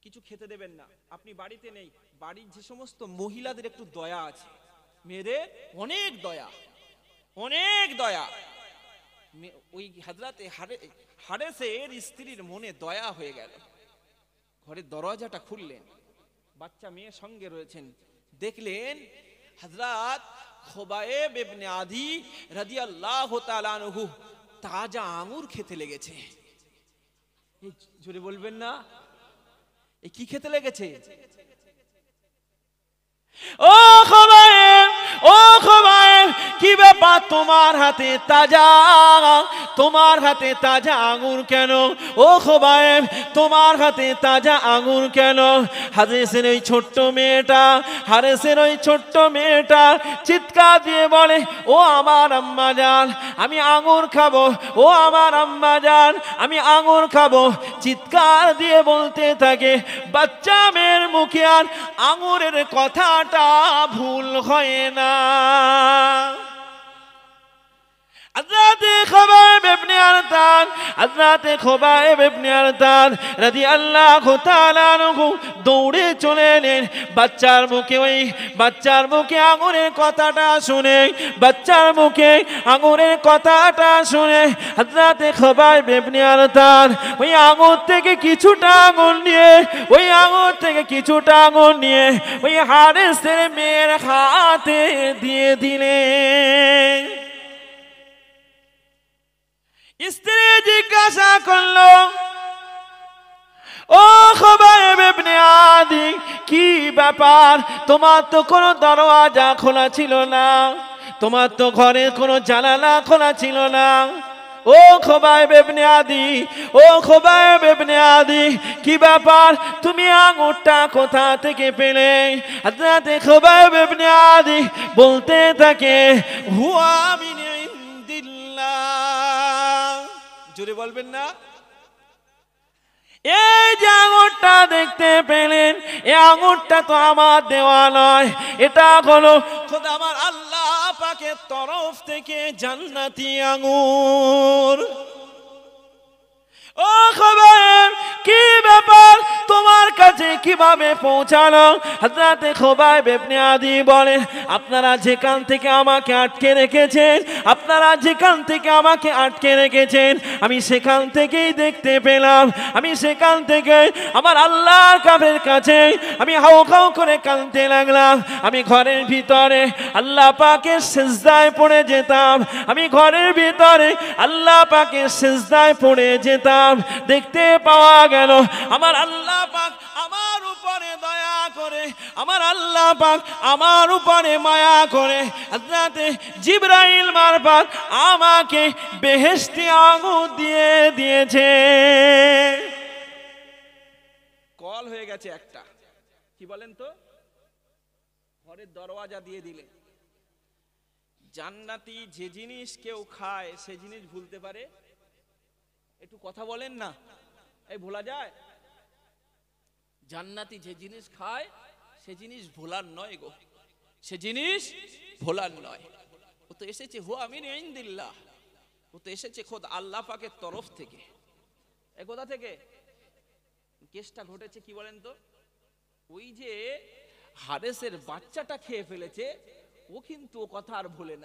কিছু খেতে দেবেন না, আপনি বাড়িতে নেই, বাড়ির যে সমস্ত মহিলাদের একটু দয়া আছে, মেয়েদের অনেক দয়া, অনেক দয়া। ওই হযরতে হারেসের স্ত্রীর মনে দয়া হয়ে গেল। ঘরের দরজাটা খুললেন, বাচ্চা মেয়ে সঙ্গে রয়েছেন, দেখলেন হযরত খুবাইব ইবনে আদি রাদিয়াল্লাহু তাআলা আনহু তাজা আঙ্গুর খেতে লেগেছে। জোরে বলবেন না, এ কি খেতে লেগেছে? ও খুবাইব, ও খুবাইব, কি ব্যাপার তোমার হাতে তাজা, তোমার হাতে তাজা আঙ্গুর কেন? ও খুবাইব, তোমার হাতে তাজা আঙ্গুর কেন? হারেসের ওই ছোট্ট মেয়েটা, হারেসের ওই ছোট্ট মেয়েটা চিৎকার দিয়ে বলে, ও আমার আম্মা জান, আমি আঙ্গুর খাবো, ও আমার আম্মা জান, আমি আঙ্গুর খাবো। চিৎকার দিয়ে বলতে থাকে। বাচ্চা মেয়ের মুখে আর আঙ্গুরের কথাটা ভুল হয় না। হযরতে খুবাইব ইবনে আরতাদ, হযরতে খুবাইব ইবনে আরতাদ রাদিয়াল্লাহু তাআলা আনহু দৌড়ে চলে এলেন। বাচ্চার মুখে আঙুরের কথাটা শুনে, বাচ্চার মুখে আঙুরের কথাটা শুনে হযরতে খুবাইব ইবনে আরতাদ ওই আঙুর থেকে কিছুটা আঙুর নিয়ে ওই হারেসের মেয়ের হাতে দিয়ে দিলেন। স্ত্রী জিজ্ঞাসা করলো, ও খুবাইব ইবনে আদি, কি ব্যাপার? তোমার তো কোনো দরওয়াজা খোলা ছিল না, তোমার তো ঘরে কোনো জানালা খোলা ছিল না। ও খুবাইব ইবনে আদি, কি ব্যাপার? তুমি আঙুরটা কোথা থেকে পেলে? হযরতে খুবাইব ইবনে আদি বলতে থাকে, হুয়া মিন ইনদিল্লাহ। জোরে বলবেন না? এই যে আঙুরটা দেখতে পেলেন, এই আঙুরটা তো আমার দেওয়া নয়, এটা হলো খোদা আমার আল্লাহ পাকের তরফ থেকে জান্নাতি আঙুর। ও খুবাইব, কি ব্যাপার? তোমার কাছে কিভাবে পৌঁছালো? হযরতে খুবাইব ইবনে আদি বলেন, আপনারা যেখান থেকে আমাকে আটকে রেখেছেন আমি সেখান থেকেই দেখতে পেলাম। আমি সেখান থেকে আমার আল্লাহর কাফের কাছে আমি হাউ খাউ করে কাঁদতে লাগলাম। আমি ঘরের ভিতরে আল্লাহ পাকের সিজদায় পড়ে যেতাম, দেখতে পাওয়া গেল আমার আল্লাহ পাক আমার উপরে দয়া করে, আমার আল্লাহ পাক আমার উপরে মায়া করে হযরতে জিবরাইল মারফত আমাকে বেহেশতি আঙুর দিয়ে দিয়েছে। কল হয়ে গেছে একটা, কি বলেন তো? ঘরের দরওয়াজা দিয়ে দিলে। জান্নাতি যে জিনিস কেউ খায় সে জিনিস ভুলতে পারে? একটু কথা বলেন না, এই ভোলা যায়? জান্নাতি যে জিনিস খায় সে জিনিস ভোলার নয় গো, সে জিনিস ভোলার নয়। ও তো এসেছে হুয়া মিন ইনদিল্লাহ, ও তো এসেছে খোদ আল্লাহ পাকের তরফ থেকে। এ কোথা থেকে কেসটা ঘটেছে কি বলেন তো? ওই যে হারেসের বাচ্চাটা খেয়ে ফেলেছে, ও কিন্তু ও কথা আর ভোলে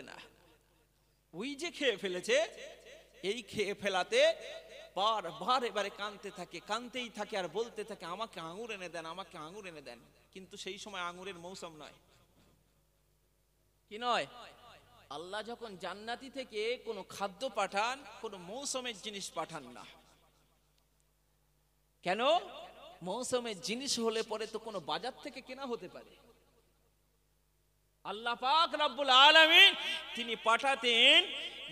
না, ওই যে খেয়ে ফেলেছে, এই খেয়ে ফেলাতে বারবার এবারে কানতেই থাকে আর বলতে থাকে, আমাকে আঙুর এনে দেন। কিন্তু সেই সময় আঙুরের মৌসুম নয়, কি নয়? আল্লাহ যখন জান্নাতি থেকে কোনো খাদ্য পাঠান, কোনো মৌসুমের জিনিস পাঠান না। কেন? মৌসুমের জিনিস হলে পরে তো কোনো বাজার থেকে কেনা হতে পারে। আল্লাহ পাক রব্বুল আলামিন তিনি পাঠাতেন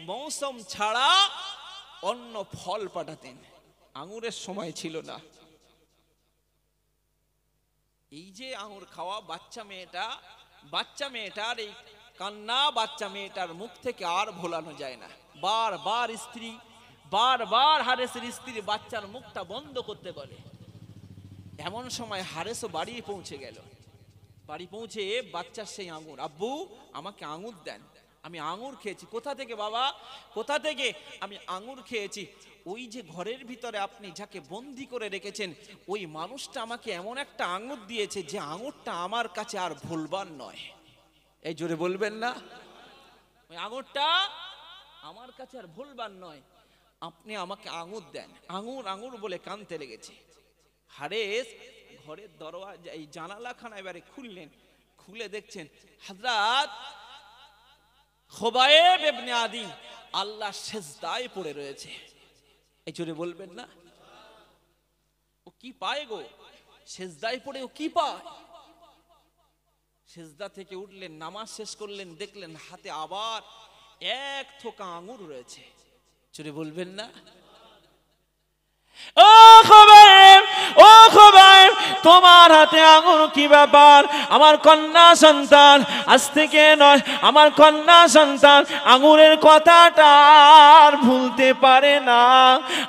মৌসুম ছাড়া অন্য ফল পাঠাতেন, আঙুরের সময় ছিল না। এই যে আঙুর খাওয়া বাচ্চা মেয়েটার এই কান্না, বাচ্চা মেয়েটার মুখ থেকে আর ভোলানো যায় না। বারবার হারেসের স্ত্রী বাচ্চার মুখটা বন্ধ করতে বলে। এমন সময় হারেসও বাড়ি পৌঁছে বাচ্চার সেই আঙুর, আব্বু আমাকে আঙুর দেন, আমি আঙুর খেয়েছি। কোথা থেকে বাবা? কোথা থেকে? আমি আঙুর খেয়েছি। ওই যে ঘরের ভিতরে আপনি যাকে বন্দি করে রেখেছেন, ওই মানুষটা আমাকে এমন একটা আঙুর দিয়েছে যে আঙুরটা আমার কাছে আর ভুলবার নয়। এই জোরে বলবেন না? ওই আঙুরটা আমার কাছে আর ভুলবার নয়, আপনি আমাকে আঙুর দেন। আঙুর বলে কানতে লেগেছে। হারেস ঘরের দরওয়াজা এই জানালাখানা এবারে খুললেন, খুলে দেখছেন হযরত খুবাইব ইবনে আদি আল্লাহ সিজদায় পড়ে রয়েছে। এই জোরে বলবেন না? ও কি পায় গো? সিজদায় পড়ে ও কি পায়? সিজদা থেকে উঠলেন, নামাজ শেষ করলেন, দেখলেন হাতে আবার এক থোকা আঙুর রয়েছে। জোরে বলবেন না? ও খুবাইব তোমার হাতে আগুন, কি ব্যাপার? আমার কন্যা সন্তান আজ থেকে নয়, আমার কন্যা সন্তান আগুনের কথাটা আর ভুলতে পারে না।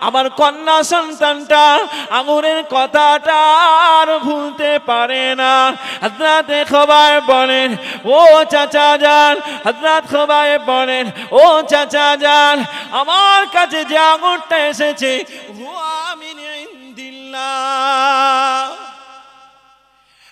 আমার কন্যা সন্তানটা আগুনের কথাটা আর ভুলতে পারে না। হযরতে খোবাইব বলেন, ও চাচা যান, হযরত খোবাইব বলেন, ও চাচা যান, আমার কাছে যে আগুনটা এসেছে হুয়া মিন ইনদিল্লাহ।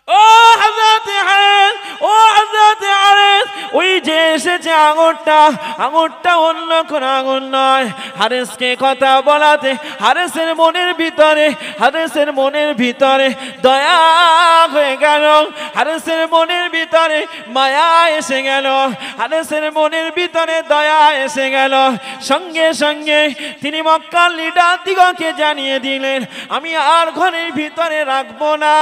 ও হযরতে হারেস, ও হযরতে হারেস, ওই যে এসেছে আগুনটা, আগুনটা অন্য কোন আগুন নয়। হারেসকে কথা বলাতে হারেসের মনের ভিতরে, হারেসের মনের ভিতরে দয়া হয়ে গেল, হারেসের মনের ভিতরে মায়া এসে গেল, হারেসের মনের ভিতরে দয়া এসে গেল। সঙ্গে সঙ্গে তিনি মক্কার লিডার দিগকে জানিয়ে দিলেন, আমি আর ঘরের ভিতরে রাখবো না,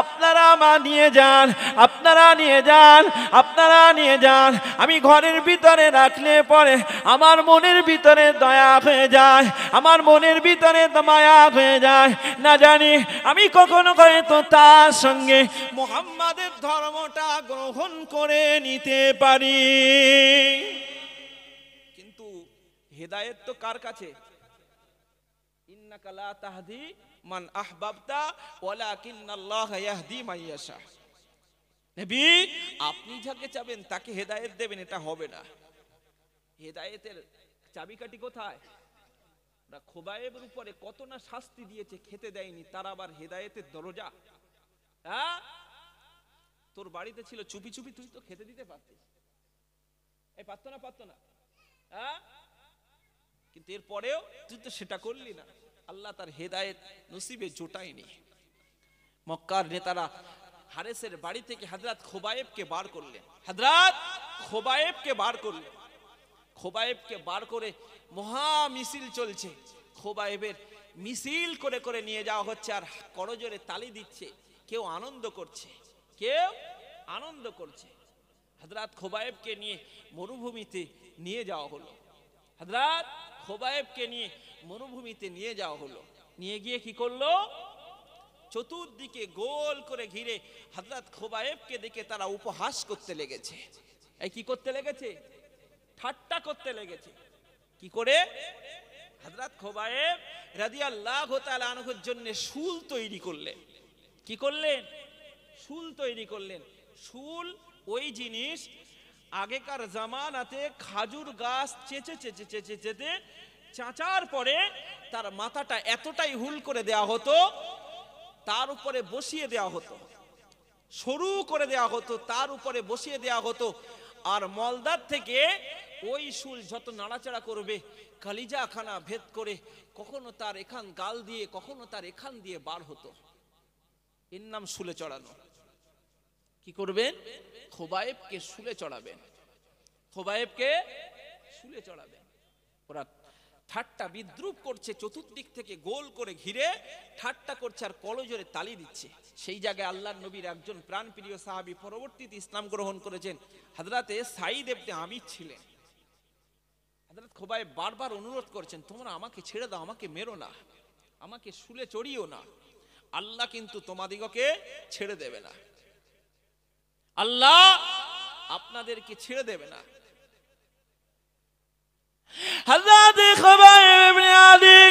আপনারা নিয়ে যান, আপনারা নিয়ে যান, আপনারা নিয়ে যান। আমি ঘরের ভিতরে রাখলে পরে আমার মনের ভিতরে দয়া হয়ে যায়, আমার মনের ভিতরে মায়া হয়ে যায়। না জানি আমি কখনো হয়তো তার সঙ্গে মুহাম্মাদের ধর্মটা গ্রহণ করে নিতে পারি। কিন্তু হেদায়েত তো কার কাছে? ইন্নাকা লা তাহদি মান আহবাবতা ওয়ালাকিন্নাল্লাহা ইয়াহদি মান ইয়াশা। নবী, আপনি যাকে চাবেন তাকে হেদায়েত দেবেন, এটা হবে না। হেদায়েতের চাবিকাঠি কোথায়? খোবাইবের উপরে কত না শাস্তি দিয়েছে, খেতে দেয়নি, তার আবার হেদায়েতের দরজা। হ্যাঁ, তোর বাড়িতে ছিল চুপি চুপি, তুই তো খেতে দিতে পারতিস, এই পারতো না, পারতো না? হ্যাঁ, কিন্তু এরপরেও তুই তো সেটা করলি না। আল্লাহ তার হেদায়েত নসিবে জোটায়নি। মক্কার নেতারা হারেসের বাড়ি থেকে হযরত খোবাইবকে বার করলেন, হযরত খোবাইবকে বার করলেন। খোবাইবকে বার করে মহা মিছিল চলছে। খোবাইবের মিছিল করে করে নিয়ে যাওয়া হচ্ছে, আর করজোরে তালি দিচ্ছে, কেউ আনন্দ করছে, কেউ আনন্দ করছে। হযরত খোবাইবকে নিয়ে মরুভূমিতে নিয়ে যাওয়া হলো, হযরত খোবাইবকে নিয়ে মরুভূমিতে নিয়ে যাওয়া হলো। নিয়ে গিয়ে কি করলো? চতুর্দিকে গোল করে ঘিরে হযরত খোবাইবকে দেখে তারা উপহাস করতে লেগেছে। এই কি করতে লেগেছে? ঠাট্টা করতে লেগেছে। কি করে? হযরত খোবাইব রাদিয়াল্লাহু তাআলা আনহুর জন্য শুল তৈরি করলেন। কি করলেন? শুল তৈরি করলেন। শুল ওই জিনিস, আগেকার জামানাতে খাজুর গাছ চেঁচে চেঁচে চেঁচে চেঁচে চাঁচার পরে তার মাথাটা এতটাই হুল করে দেয়া হতো, তার উপরে বসিয়ে দেয়া হতো, সরু করে দেয়া হতো, তার উপরে বসিয়ে দেয়া হতো। আর মলদার থেকে ওই শুল যত নাড়াচাড়া করবে, কালিজা খানা ভেদ করে কখনো তার এখান গাল দিয়ে, কখনো তার এখান দিয়ে বার হতো। এর নাম শুলে চড়ানো। কি করবেন? খোবাইবকে শুলে চড়াবেন, খোবাইবকে শুলে চড়াবেন। ওরা ঠাট্টা বিদ্রুপ করছে, চতুর্দিক থেকে গোল করে ঘিরে ঠাট্টা করছে আর কলজোরে তালি দিচ্ছে। সেই জায়গায় আল্লাহর নবীর একজন প্রাণপ্রিয় সাহাবী, পরবর্তীতে ইসলাম গ্রহণ করেছেন, হযরতে সাঈদ ইবনে আমির ছিলেন। হযরত খোবাইব বারবার অনুরোধ করছেন, তোমরা আমাকে ছেড়ে দাও, আমাকে মেরো না, আমাকে শুলে চড়িও না। আল্লাহ কিন্তু তোমাদিগকে ছেড়ে দেবে না, আল্লাহ আপনাদেরকে ছেড়ে দেবে না। হযরত খোবাইব ইবনে আদি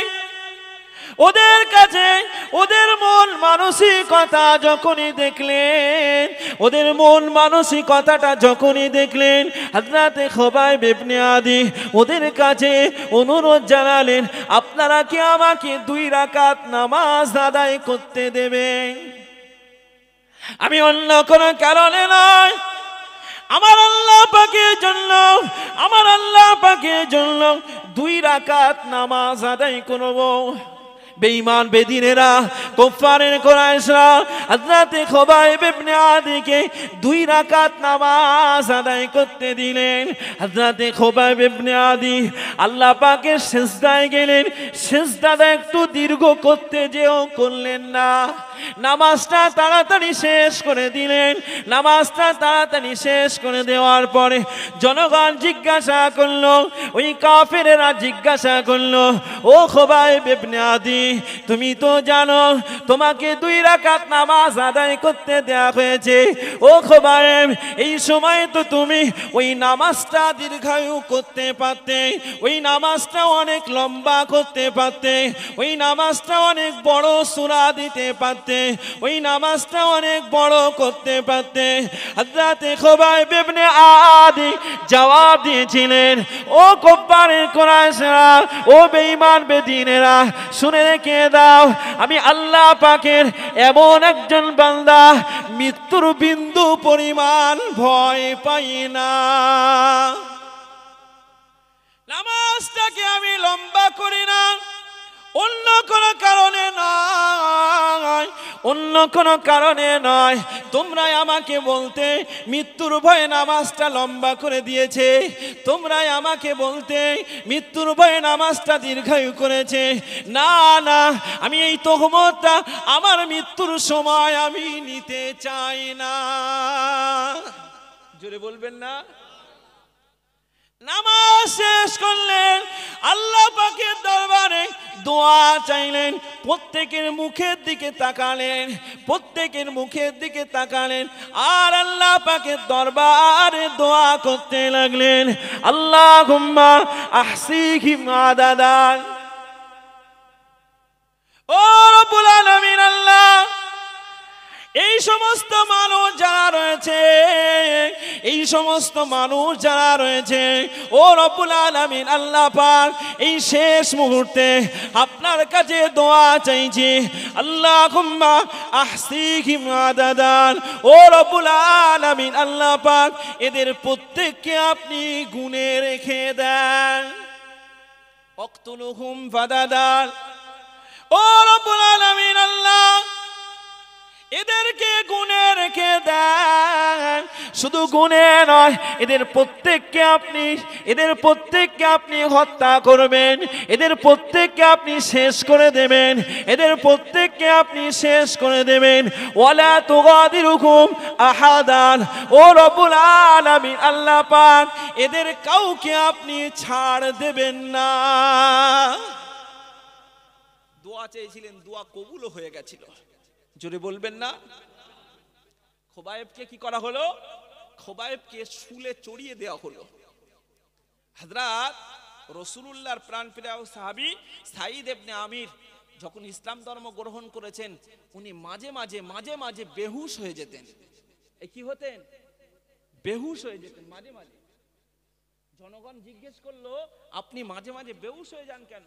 ওদের কাছে ওদের মন মানসিকতা যখনই দেখলেন, ওদের মন মানসিকতাটা যখনই দেখলেন, হযরত খোবাইব ইবনে আদি ওদের কাছে অনুরোধ জানালেন, আপনারা কি আমাকে 2 রাকাত নামাজ আদায় করতে দেবেন? আমি অন্য কোনো কারণে নয়, আমার আল্লাহ পাকের জন্য, আমার আল্লাহ পাকের জন্য 2 রাকাত নামাজ আদায় করব। বেঈমান বেদিনেরা, কুফারের কুরাইশরা হযরত খোবাইব ইবনে আদিকে 2 রাকাত নামাজ আদায় করতে দিলেন। হযরত খোবাইব ইবনে আদি আল্লাহ পাকের সিজদায় গেলেন, সিজদাটা একটু দীর্ঘ করতে যেও করলেন না, নামাজটা তাড়াতাড়ি শেষ করে দিলেন। নামাজটা তাড়াতাড়ি শেষ করে দেওয়ার পরে জনগণ জিজ্ঞাসা করলো, ওই কাফেরেরা জিজ্ঞাসা করলো, ও খোবাইব ইবনে আদি, তুমি তো জানো তোমাকে 2 রাকাত নামাজ আদায় করতে দেয়া হয়েছে। ও খোবায়েব, এই সময় তো তুমি ওই নামাজটা দীর্ঘায়ু করতে পারতে, ওই নামাজটা অনেক লম্বা করতে পারতে, ওই নামাজটা অনেক বড় সূরা দিতে পারতে, ওই নামাজটা অনেক বড় করতে পারতে। হযরত খোবায়েব ইবনে আদি জবাব দিয়েছিলেন, ও কুফারের কুরাইশরা, ও বেঈমান বেদিনেরা, শুনে রেখে দাও, আমি আল্লাহ পাকের এমন একজন বান্দা, মৃত্যুর বিন্দু পরিমাণ ভয় পাই না। নামাজটাকে আমি লম্বা করি না অন্য কোনো কারণে নয়, অন্য কোনো কারণে নয়। তোমরাই আমাকে বলতে মৃত্যুর ভয়ে নামাজটা লম্বা করে দিয়েছে, তোমরাই আমাকে বলতে মৃত্যুর ভয়ে নামাজটা দীর্ঘায়ু করেছে। না না, আমি এই তহমতটা আমার মৃত্যুর সময় আমি নিতে চাই না। জোরে বলবেন না? নামাজ শেষ করলেন, আল্লাহ পাকের দরবারে দোয়া চাইলেন, প্রত্যেকের মুখের দিকে তাকালেন, প্রত্যেকের মুখের দিকে তাকালেন, আর আল্লাহ পাকের দরবারে দোয়া করতে লাগলেন, আল্লাহুম্মা আহসিহিম আদাদান। ও রব্বুল আলামিন, আল্লাহ, এই সমস্ত মানুষ যারা রয়েছে, এই সমস্ত মানুষ যারা রয়েছে, ও রব্বুল আলামিন আল্লাহ পাক, এই শেষ মুহূর্তে আপনার কাছে দোয়া চাইছি, আল্লাহুম্মা আহসিহিম আদাদান। ও রব্বুল আলামিন আল্লাহ পাক, এদের প্রত্যেককে আপনি গুণে রেখে দেন। ওয়াকতুলুহুম ফাদাদান। ও রব্বুল আলামিন আল্লাহ, এদেরকে গুণে রেখে দেন। শুধু গুণে নয়, এদের প্রত্যেককে আপনি হত্যা করবেন, এদের প্রত্যেককে আপনি শেষ করে দেবেন, এদের প্রত্যেককে আপনি শেষ করে দেবেন। ওয়ালা তুগাদিরুকুম আহাদান। ও রব্বুল আলামিন আল্লাহ পাক, এদের কাউকে আপনি ছাড় দেবেন না। দোয়া চেয়েছিলেন, দোয়া কবুল হয়ে গেছিল। জোরে বলবেন না? খোবায়েবকে কি করা হলো? খোবায়েবকে শুলে চড়িয়ে দেওয়া হলো। হযরত রাসূলুল্লাহর প্রাণপ্রিয় সাহাবী সাঈদ ইবনে আমির যখন ইসলাম ধর্ম গ্রহণ করেছেন, উনি মাঝে মাঝে বেহুশ হয়ে যেতেন। এই কি হতেন? বেহুশ হয়ে যেতেন মাঝে মাঝে। জনগণ জিজ্ঞেস করলো, আপনি মাঝে মাঝে বেহুশ হয়ে যান কেন?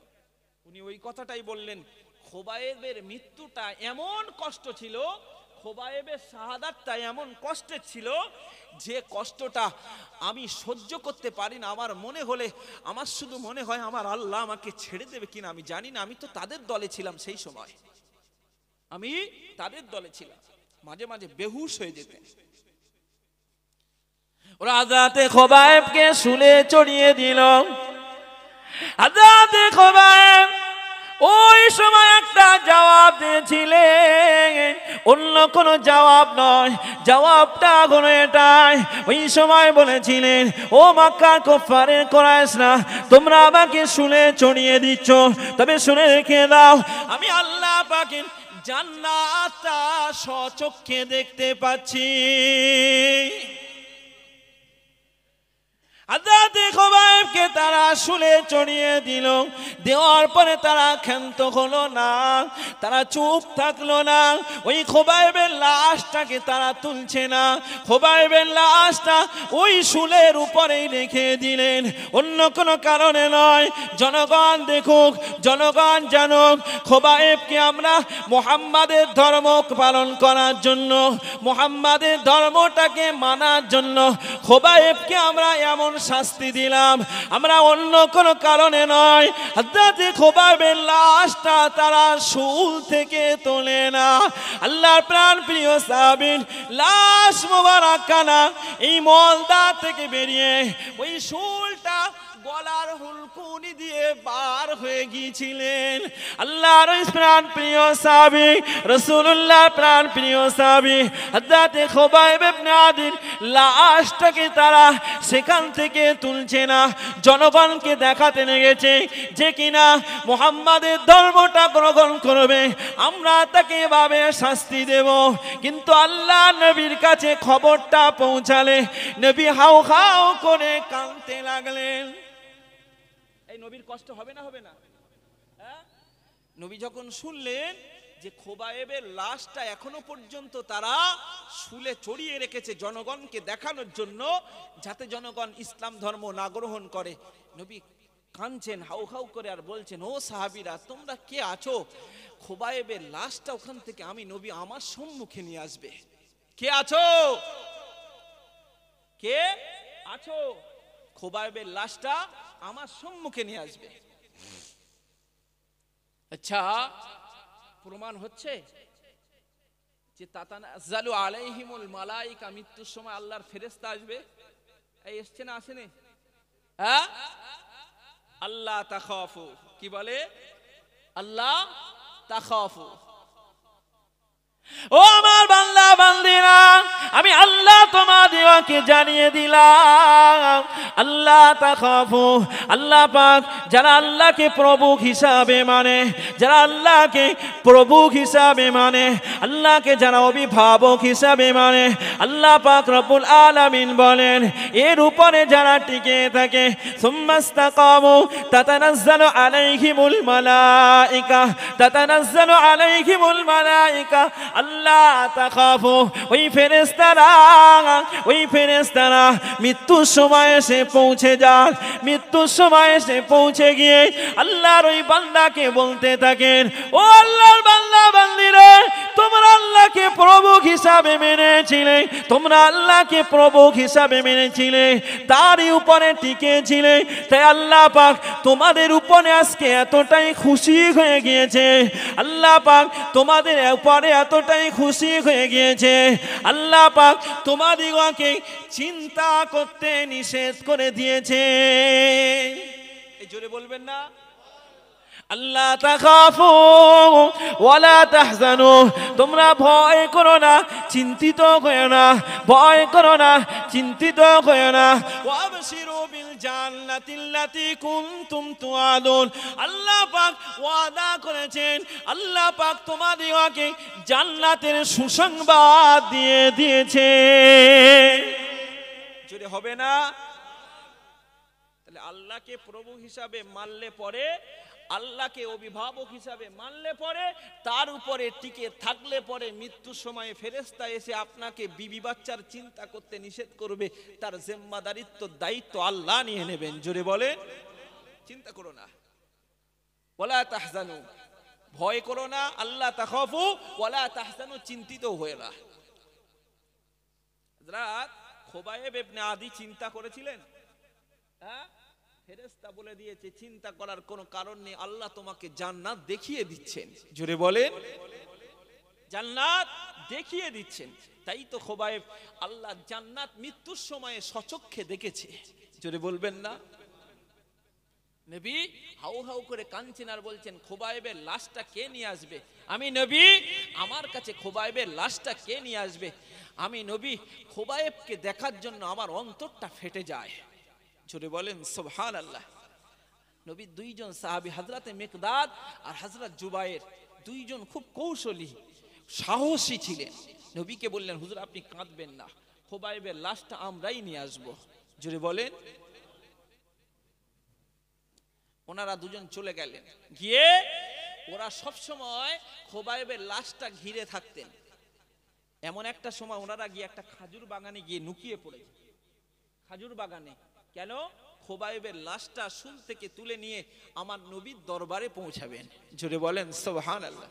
উনি ওই কথাটাই বললেন, খোবায়েবের মৃত্যুটা এমন কষ্ট ছিল, খোবায়েবের শাহাদাতটা এমন কষ্টের ছিল, যে কষ্টটা আমি সহ্য করতে পারি না। আমার মনে হলে, আমার শুধু মনে হয় আমার আল্লাহ আমাকে ছেড়ে দেবে কিনা আমি জানি না। আমি তো তাদের দলে ছিলাম, সেই সময় আমি তাদের দলে ছিলাম। মাঝে মাঝে বেহুশ হয়ে যেতেন। ওরা হযরত খোবায়েবকে শুলে চড়িয়ে দিল। হযরত খোবায়েব ওই সময় একটা জবাব দিয়েছিলেন, অন্য কোনো জবাব নয়, জবাবটা হলো এটাই। ওই সময় বলেছিলেন, ও মক্কার কুফারের কুরাইশরা, তোমরা আমাকে শুলে চড়িয়ে দিচ্ছ, তবে শুনে রেখে দাও, আমি আল্লাহ পাকের জান্নাতটা স্বচক্ষে দেখতে পাচ্ছি। হযরত খোবায়েবকে তারা শুলে চড়িয়ে দিল। দেওয়ার পরে তারা ক্ষান্ত হলো না, তারা চুপ থাকলো না। ওই খোবায়েবের লাশটাকে তারা তুলছে না, খোবায়েবের লাশটা ওই শুলের উপরেই রেখে দিলেন, অন্য কোনো কারণে নয়। জনগণ দেখুক, জনগণ জানুক, খোবায়েবকে আমরা মুহাম্মাদের ধর্ম পালন করার জন্য, মুহাম্মাদের ধর্মটাকে মানার জন্য খোবায়েবকে আমরা এমন শাস্তি দিলাম, আমরা অন্য কোনো কারণে নয়। হযরত খোবায়েবের লাশটা তারা শুল থেকে তোলে না। আল্লাহর প্রাণ প্রিয় সাহাবী, লাশ মোবারকানা এই মলদা থেকে বেরিয়ে ওই শুলটা গলার হুলকুনি দিয়ে বার হয়ে গিয়েছিলেন। আল্লাহর প্রাণ প্রিয় সাহাবী, রাসূলুল্লাহর প্রাণ প্রিয় সাহাবী হযরত খোবায়েব ইবনে আদির লাশটাকে তারা সেখান থেকে তুলছে না, জনগণকে দেখাতে লেগেছে যে কিনা মুহাম্মাদের ধর্মটা গ্রহণ করবে, আমরা তাকে এভাবে শাস্তি দেব। কিন্তু আল্লাহ নবীর কাছে খবরটা পৌঁছালে নবী হাউ হাউ করে কাঁদতে লাগলেন। এই নবীর কষ্ট হবে না, হবে না? নবী যখন শুনলেন যে খোবায়েবের লাশটা এখনো পর্যন্ত তারা শুলে চড়িয়ে রেখেছে জনগণকে দেখানোর জন্য, যাতে জনগণ ইসলাম ধর্ম না গ্রহণ করে, নবী কাঁদছেন হাউ হাউ করে আর বলছেন, ও সাহাবীরা তোমরা কে আছো? খোবায়েবের লাশটা ওখান থেকে আমি নবী আমার সম্মুখে নিয়ে আসবে। কে আছো? কে আছো? খোবায়েবের লাশটা আমার সম্মুখে নিয়ে আসবে। আচ্ছা, প্রমাণ হচ্ছে যে তাতানাজ্জালু আলাইহিমুল মালাইকা, মৃত্যুর সময় আল্লাহর ফেরেশতা আসবে। এই এসছে না আসেনি? হ্যাঁ, আল্লাহ তাখাফু, কি বলে? আল্লাহ তাখাফু। ও আমার বান্দা বান্দিরা, আমি আল্লাহ তোমাদেরকে জানিয়ে দিলাম, আল্লাহ তাখাফু, আল্লাহ পাক যারা আল্লাহকে প্রভু হিসাবে মানে, যারা আল্লাহকে প্রভু হিসাবে মানে, আল্লাহকে যারা অভিভাবক হিসাবে মানে, আল্লাহ পাক রব্বুল আলামিন বলেন এর উপরে যারা টিকে থাকে, সুম্মাস্তাকামু তাতানাজ্জালু আলাইহিমুল মালাইকা, তাতানাজ্জালু আলাইহিমুল মালাইকা আল্লাহ তাখাফু। ওই ফেরেশতারা মৃত্যুর সময় এসে পৌঁছে যান, মৃত্যুর সময় এসে পৌঁছে গিয়ে আল্লাহর ওই বান্দাকে বলতে থাকেন, ও আল্লাহর বান্দা বান্দিরা, তোমরা আল্লাহকে প্রভু হিসাবে মেনেছিলে, তোমরা আল্লাহকে প্রভু হিসাবে মেনেছিলে, তারই উপরে টিকেছিলে, তাই আল্লাহ পাক তোমাদের উপরে আজকে এতটাই খুশি হয়ে গিয়েছে, আল্লাহ পাক তোমাদের উপরে এতটাই খুশি হয়ে গিয়েছে, আল্লাহ পাক তোমাদিগকে চিন্তা করতে নিষেধ করে দিয়েছে। এই জোরে বলবেন না? আল্লাহ তাখাফু ওয়ালা তাহজানু, তোমরা ভয় করো না, চিন্তিত হয়ো না, ভয় করো না, চিন্তিত হয়ো না। ওয়াবশিরু বিল জান্নাতিল্লাতী কুনতুম তুআদুন, আল্লাহ পাক ওয়াদা করেছেন, আল্লাহ পাক তোমাদেরকে জান্নাতের সুসংবাদ দিয়ে দিয়েছে। যদি হবে না, তাহলে আল্লাহকে প্রভু হিসাবে মানলে পরে, আল্লাহকে অভিভাবক হিসাবে মানলে পরে, তার উপরে টিকে থাকলে পরে মৃত্যুর সময়ে ফেরেশতা এসে আপনাকে বিবি বাচ্চার চিন্তা করতে নিষেধ করবে, তার জিম্মাদারিত্ব দায়িত্ব আল্লাহ নিয়ে নেবেন। জোরে বলে, চিন্তা করো না, ওয়ালা তাহজানু, ভয় করো না, আল্লাহ তাখাফু ওয়ালা তাহজানু, চিন্তিত হয়ে না। হযরত খোবায়েব ইবনে আদি চিন্তা করেছিলেন, হ্যাঁ, ফেরেশতা বলে দিয়েছে চিন্তা করার কোনো কারণ নেই, আল্লাহ তোমাকে জান্নাত দেখিয়ে দিচ্ছেন। জোরে বলেন, জান্নাত দেখিয়ে দিচ্ছেন। তাই তো খোবায়েব আল্লাহ জান্নাত মৃত্যুর সময়ে সচক্ষে দেখেছে। জোরে বলবেন না? নবী হাউ হাউ করে কাঁদছেন আর বলছেন, খোবায়েবের লাশটা কে নিয়ে আসবে? আমি নবী, আমার কাছে খোবায়েবের লাশটা কে নিয়ে আসবে? আমি নবী খোবায়েবকে দেখার জন্য আমার অন্তরটা ফেটে যায়। জোরে বলেন সুবহানাল্লাহ। নবী দুইজন সাহাবী, হযরতে মিকদাদ আর হযরত জুবায়ের, দুইজন খুব কৌশলী সাহসী ছিলেন। নবীকে বললেন, হুজুর আপনি কাঁদবেন না, খোবায়েবের লাশটা আমরাই নিয়ে আসব। জোরে বলেন। ওনারা দুজন চলে গেলেন, গিয়ে ওরা সব সময় খোবায়েবের লাশটা ঘিরে থাকতেন। এমন একটা সময় ওনারা গিয়ে একটা খাজুর বাগানে গিয়ে লুকিয়ে পড়েছে। খাজুর বাগানে কেন? খোবায়েবের লাশটা শুল থেকে তুলে নিয়ে আমার নবীর দরবারে পৌঁছাবেন। জোরে বলেন সুবহানাল্লাহ।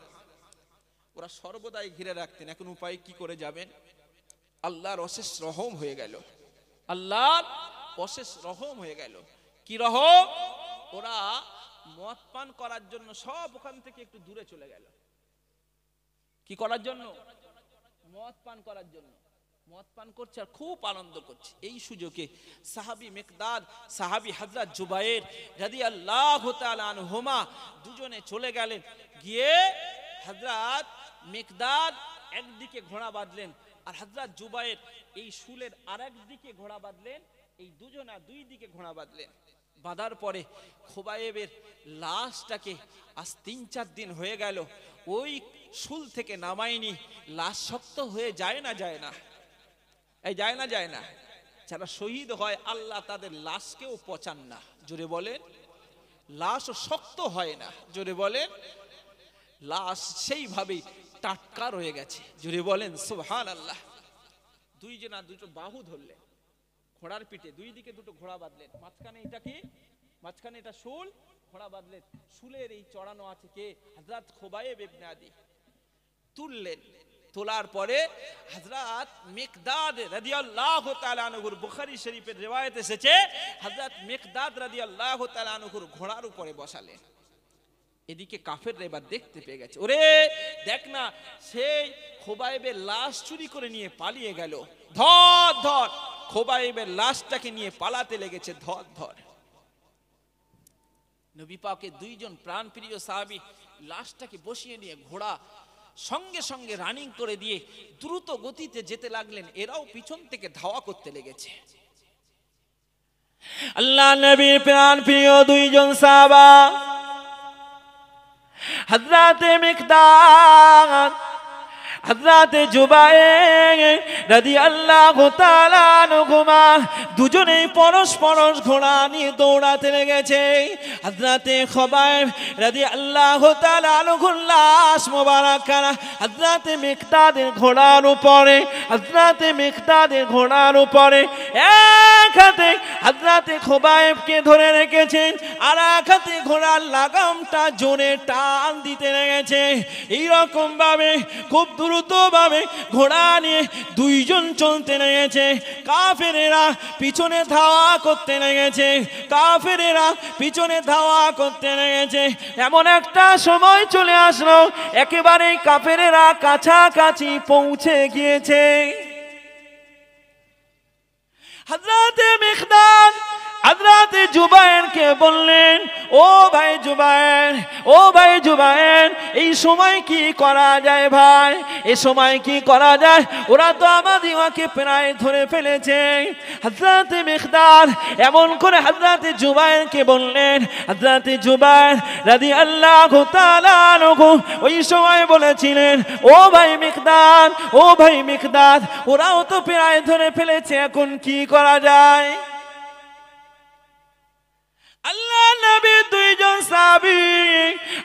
ওরা সর্বদাই ঘিরে রাখতেন। এখন উপায় কি করে যাবেন? আল্লাহর অশেষ রহম হয়ে গেল, আল্লাহর অশেষ রহম হয়ে গেল। কি রহম? ওরা মদ পান করার জন্য সব ওখান থেকে একটু দূরে চলে গেল। কি করার জন্য? মদ পান করার জন্য। মদ পান করছে আর খুব আনন্দ করছে। এই সুযোগে সাহাবী মিকদাদ, সাহাবী হযরত জুবায়ের রাদিয়াল্লাহু তাআলা আনহুমা দুজনে চলে গেলেন। গিয়ে হযরত মিকদাদ একদিকে ঘোড়া বাঁধলেন, আর হযরত জুবায়ের এই শুলের আরেক দিকে ঘোড়া বাঁধলেন। এই দুজনা দুই দিকে ঘোড়া বাঁধলেন। বাঁধার পরে খোবায়েবের লাশটাকে আজ ৩-৪ দিন হয়ে গেল ওই শুল থেকে নামায়নি। লাশ শক্ত হয়ে যায় না, যায় না, এই যায় না, যায় না। যারা শহীদ হয় আল্লাহ তাদের লাশকেও পচান না। জোরে বলেন, লাশ শক্ত হয় না। জোরে বলেন, লাশ সেইভাবেই টাটকা রয়ে গেছে। জোরে বলেন সুবহানাল্লাহ। দুইজনা দুটো বাহু ধরলেন, ঘোড়ার পিঠে দুই দিকে দুটো ঘোড়া বাঁধলেন। মাঝখানে এটা কি? মাঝখানে এটা শুল, ঘোড়া বাঁধলেন। শুলের এই চড়ানো আছে কে? হযরত খোবায়েব ইবনে আদি। তুললেন, তোলার পরে হযরত মিকদাদ রাদিয়াল্লাহু তাআলা আনহুর বুখারী শরীফের রিওয়ায়াত এসেছে, হযরত মিকদাদ রাদিয়াল্লাহু তাআলা আনহুর ঘোড়ার উপরে বসালেন। এদিকে কাফেররা এবার দেখতে পেয়ে গেছে, ওরে দেখ না, সেই খোবায়েবের লাশ চুরি করে নিয়ে পালিয়ে গেল। ধর ধর, খোবায়েবের লাশটাকে নিয়ে পালাতে লেগেছে, ধর ধর। নবী পাকের দুইজন প্রাণপ্রিয় সাহাবী লাশটাকে বসিয়ে নিয়ে ঘোড়া সঙ্গে সঙ্গে রানিং করে দিয়ে দ্রুত গতিতে যেতে লাগলেন। এরাও পিছন থেকে ধাওয়া করতে লেগেছে। আল্লাহ নবীর প্রাণপ্রিয় দুইজন সাহাবা হযরতে মিকদাদ, হযরতে জুবায়ের রাদিয়াল্লাহু তাআলা আনহুমা দুজনেই পরস্পর ঘোড়া নিয়ে দৌড়াতে লেগেছে। হযরতে খোবায়েব রাদিয়াল্লাহু তাআলা আনহুর লাশ মোবারকানা হযরতে মিকদাদের ঘোড়ার উপরে, হযরতে মিকদাদের ঘোড়ার উপরে এক হাতে হযরতে খোবায়েবকে ধরে রেখেছেন, আর এক হাতে ঘোড়ার লাগামটা জোরে টান দিতে লেগেছে। এইরকম ভাবে খুব দ্রুতভাবে ঘোড়া নিয়ে দুইজন চলতে লেগেছে। কাফেরেরা পিছনে ধাওয়া করতে লেগেছে, কাফেরেরা পিছনে ধাওয়া করতে লেগেছে। এমন একটা সময় চলে আসলো একেবারে কাফেরেরা কাছাকাছি পৌঁছে গিয়েছে। হযরতে মিকদাদ হযরতে জুবায়েরকে বললেন, ও ভাই জুবায়ের, ও ভাই জুবায়ের, এই সময় কি করা যায় ভাই, এই সময় কি করা যায়? ওরা তো আমাদিগকে প্রায় ধরে ফেলেছে। হযরতে মিকদাদ এমন করে হযরতে জুবায়েরকে বললেন। হযরতে জুবায়ের রাদিয়াল্লাহু তাআলা আনহু ওই সময় বলেছিলেন, ও ভাই মিকদাদ, ও ভাই মিকদাদ, ওরাও তো প্রায় ধরে ফেলেছে, এখন কি করা যায়? আল্লাহ নবী দুইজন সাহাবী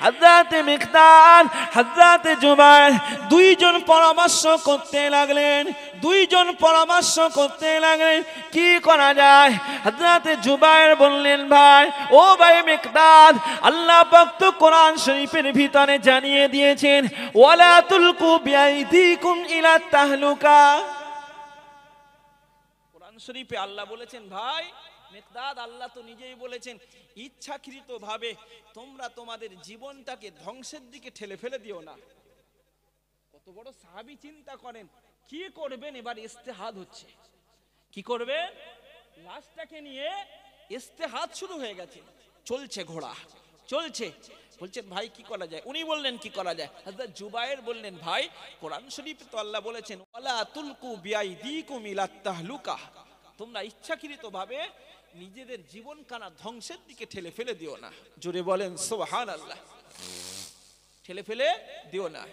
হযরতে মিকদাদ, হযরতে জুবায়ের দুইজন পরামর্শ করতে লাগলেন, দুইজন পরামর্শ করতে লাগলেন কি করা যায়। হযরতে জুবায়ের বললেন, ভাই, ও ভাই মিকদাদ, আল্লাহ পাক তো কোরআন শরীফের ভিতরে জানিয়ে দিয়েছেন, ওয়ালা তুলকু বিআইদিকুম ইলা তাহলুকা। কোরআন শরীফে আল্লাহ বলেছেন, ভাই মিকদাদ, আল্লাহ তো নিজেই বলেছেন, ইচ্ছাকৃত ভাবে তোমরা তোমাদের জীবনটাকে ধ্বংসের দিকে ঠেলে ফেলে দিও না। কত বড় সাহাবী, চিন্তা করেন কি করবেন। এবার ইস্তেহাদ হচ্ছে, কি করবেন? লাশটাকে নিয়ে ইস্তেহাদ শুরু হয়ে গেছে, চলছে ঘোড়া, চলছে। বলছেন, ভাই কি করা যায়? উনি বললেন কি করা যায়। হযরত জুবায়ের বললেন, ভাই কোরআন শরীফে তো আল্লাহ বলেছেন, ওয়ালা তুলকু বিআইদিকুম ইলা তাহলুকা, তোমরা ইচ্ছাকৃত ভাবে নিজেদের জীবন কানা ধ্বংসের দিকে ঠেলে ফেলে দিও না। জোরে বলেন সুবহানাল্লাহ। ঠেলে ফেলে দিও না।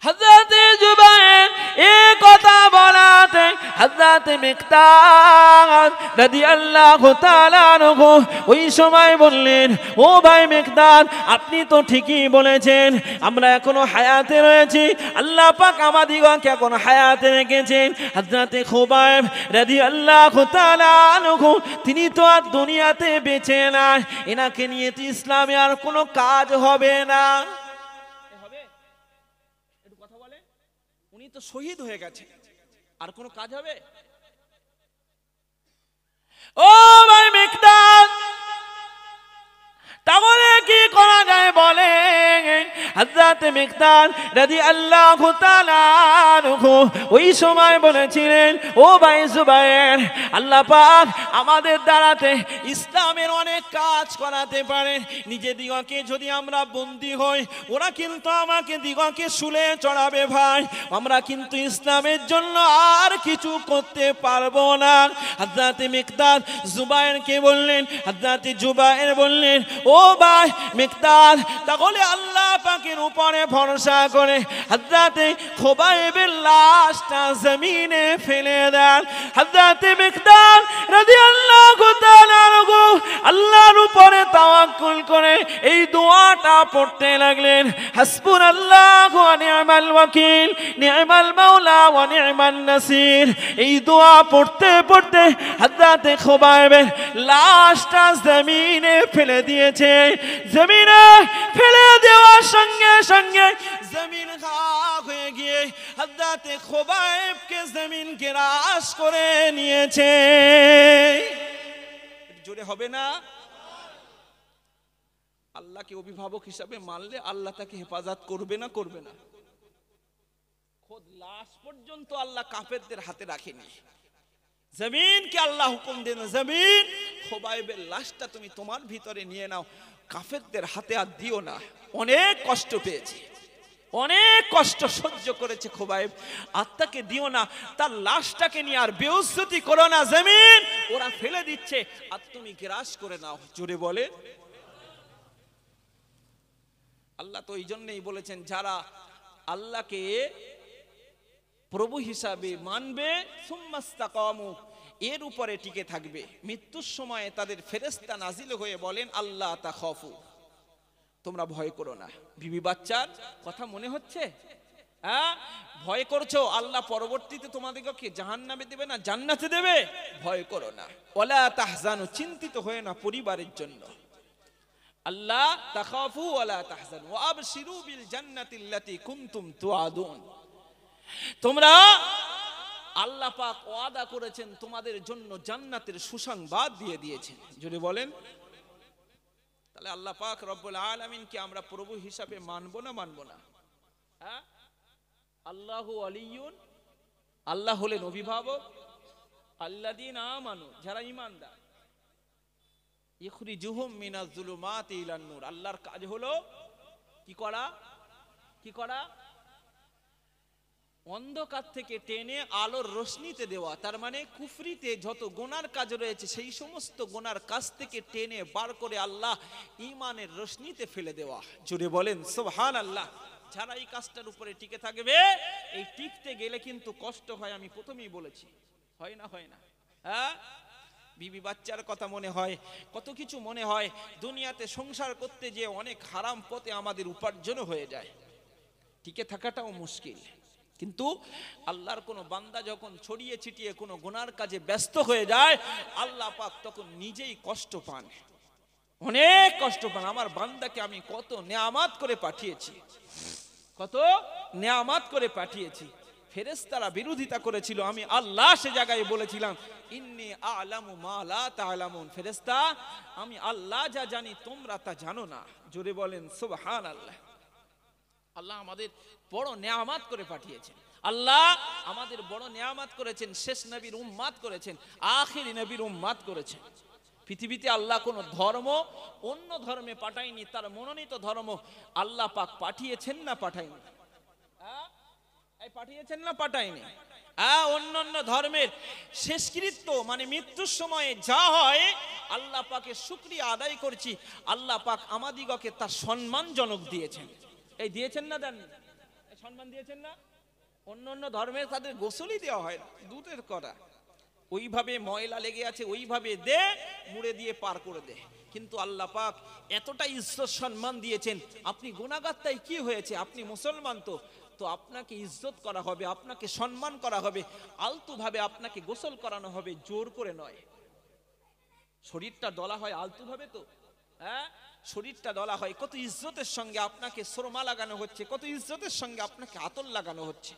হযরতে জুবায়ের এই কথা বলাতে হযরতে মিকদাদ রাদিয়াল্লাহু তাআলা আনহু ওই সময় বললেন, ও ভাই মিকদাদ, আপনি তো ঠিকই বলেছেন, আমরা এখনো হায়াতে রয়েছি, আল্লাহ পাক আমাদিগকে এখন হায়াতে রেখেছেন। হযরতে খোবায়েব রাদিয়াল্লাহু তাআলা আনহু তিনি তো আর দুনিয়াতে বেঁচে নাই, এনাকে নিয়ে তো ইসলামে আর কোনো কাজ হবে না। উনি তো শহীদ হয়ে গেছে, আর কোনো কাজ হবে? ও ভাই মিকদাদ, তাহলে কি করা যায় বলেন? হযরত মিকদাদ রাদিয়াল্লাহু তাআলা আনহু ওই সময় বলেছিলেন, ও ভাই জুবায়ের, আল্লাহ পাক আমাদের দ্বারাতে ইসলামের অনেক কাজ করাতে পারে। নিজে দিগকে যদি আমরা বন্দী হই, ওরা কিন্তু আমাকে দিগকে শুলে চড়াবে ভাই, আমরা কিন্তু ইসলামের জন্য আর কিছু করতে পারবো না। হযরত মিকদাদ জুবায়েরকে বললেন, হযরত জুবায়ের বললেন, ও ভাই মিকদাদ, তাহলে আল্লাহ পাকের উপরে ভরসা করে হযরত খুবাইবের লাশটা জমিনে ফেলে দেন। হযরত মিকদাদ রাদিয়াল্লাহু তাআলা আনহু আল্লাহর উপরে তাওয়াক্কুল করে এই দোয়াটা পড়তে লাগলেন, হাসবুনাল্লাহু ওয়া নি'মাল ওয়াকিল, নি'মাল মাওলা ওয়া নি'মান নাসির। এই দোয়া পড়তে পড়তে হযরত খুবাইবের লাশটা জমিনে ফেলে দিয়েছে। জমিনে ফেলে দেওয়ার সঙ্গে সঙ্গে জমিন খাক হয়ে গিয়ে হযরত খুবাইবকে জমিন গ্রাস করে নিয়েছে। জোরে হবে না? আল্লাহকে অভিভাবক হিসাবে মানলে আল্লাহ তাকে হেফাজত করবে না? করবে না? খোদ লাশ পর্যন্ত আল্লাহ কাফেরদের হাতে রাখেনি। জমিনকে আল্লাহ হুকুম দেন, জমিন খুবাইবের লাশটা তুমি তোমার ভিতরে নিয়ে নাও, কাফেরদের হাতে আর দিও না। অনেক কষ্ট পেয়েছে, অনেক কষ্ট সহ্য করেছে খুবাইব, আত্মাকে দিও না, তার লাশটাকে নিয়ে আর বেইজ্জতি করো না। জমিন ওরা ফেলে দিচ্ছে আর তুমি গ্রাস করে নাও। জোরে বলে। আল্লাহ তো এই জন্যই বলেছেন, যারা আল্লাহকে প্রভু হিসাবে মানবে, সুম্মাস্তাকামু, এর উপরে টিকে থাকবে, মৃত্যুর সময় তাদের ফেরেশতা নাজিল হয়ে বলেন, আল্লাহ তাখাফু, তোমরা ভয় করো না। বিবি বাচ্চার কথা মনে হচ্ছে? হ্যাঁ, ভয় করছো আল্লাহ পরবর্তীতে তোমাদেরকে জাহান্নামে দেবে না জান্নাতে দেবে? ভয় করো না। ওয়ালা তাহজানু, চিন্তিত হয়ে না পরিবারের জন্য। আল্লাহ তাখাফু ওয়ালা তাহজানু ওয়া আবশিরু বিল জান্নাতিল্লাতী কুনতুম তুআদুন। তোমরা, আল্লাহ পাক ওয়াদা করেছেন তোমাদের জন্য জান্নাতের সুসংবাদ দিয়ে দিয়েছেন। যদি বলেন, তাহলে আল্লাহ পাক রব্বুল আলামিনকে আমরা প্রভু হিসাবে মানবো না মানবো না? হ্যাঁ, আল্লাহু ওয়ালিয়ুন, আল্লাহ হলেন অভিভাবক, আল্লাযীনা আমানু, যারা ঈমানদার, ইখরিজুহুম মিনাজ যুলুমাতি ইলান নূর। আল্লাহর কাজ হলো কি করা? কি করা? অন্ধকার থেকে টেনে আলোর রোশনিতে দেওয়া। তার মানে কুফরিতে যত গুনার কাজ রয়েছে সেই সমস্ত গুনার কাজ থেকে টেনে বার করে আল্লাহ ঈমানের রোশনিতে ফেলে দেওয়া। জোরে বলেন সুবহানাল্লাহ। যারা এই কাজটার উপরে টিকে থাকবে, এই টিকতে গেলে কিন্তু কষ্ট হয়, আমি প্রথমেই বলেছি, হয় না? হয় না? হ্যাঁ, বিবি বাচ্চার কথা মনে হয়, কত কিছু মনে হয়। দুনিয়াতে সংসার করতে যে অনেক হারাম পথে আমাদের উপার্জন হয়ে যায়, টিকে থাকাটাও মুশকিল। কিন্তু আল্লাহর কোন বান্দা যখন ছড়িয়ে ছিটিয়ে কোনো গুনার কাজে ব্যস্ত হয়ে যায়, আল্লাহ পাক তখন নিজেই কষ্ট পান, অনেক কষ্ট পান। আমার বান্দাকে আমি কত নেয়ামত করে পাঠিয়েছি, কত নেয়ামত করে পাঠিয়েছি। ফেরেশতারা বিরোধিতা করেছিল, আমি আল্লাহ সে জায়গায় বলেছিলাম, ইন্নী আ'লামু মা লা তা'লামুন। ফেরেশতা, আমি আল্লাহ যা জানি তোমরা তা জানো না। জোরে বলেন সুবহানাল্লাহ। আল্লাহ আমাদের বড় নেয়ামত করে পাঠিয়েছেন। আল্লাহ আমাদের বড় নেয়ামত করেছেন, শেষ নবীর উম্মত করেছেন, আখির নবীর উম্মত করেছেন। পৃথিবীতে আল্লাহ কোন ধর্ম অন্য ধর্মে পাঠায়নি, তার মনোনীত ধর্ম আল্লাহ পাক পাঠিয়েছেন না পাঠায়নি? এই পাঠিয়েছেন না পাঠায়নি? অন্য অন্য ধর্মের শেষকৃত্য মানে মৃত্যুর সময়ে যা হয়, আল্লাহ পাকের শুকরিয়া আদায় করছি, আল্লাহ পাক আমাদিগকে তার সম্মানজনক দিয়েছেন। এই দিয়েছেন না, দেন সম্মান দিয়েছেন না? অন্য অন্য ধর্মের তাদের গোসলই দেওয়া হয় না, দুধের করা, ওইভাবে ময়লা লেগে আছে, ওইভাবে দে, মুড়ে দিয়ে পার করে দে। কিন্তু আল্লাহ পাক এতটা ইজ্জত সম্মান দিয়েছেন, আপনি গুনাহগার, তাই কি হয়েছে? আপনি মুসলমান, তো আপনাকে ইজ্জত করা হবে, আপনাকে সম্মান করা হবে, আলতু ভাবে আপনাকে গোসল করানো হবে, জোর করে নয়। শরীরটা দলা হয় আলতু ভাবে, তো হ্যাঁ, শরীরটা দলা হয়, কত ইজ্জতের সঙ্গে আপনাকে সুরমা লাগানো হচ্ছে, কত ইজ্জতের সঙ্গে আপনাকে আতর লাগানো হচ্ছে,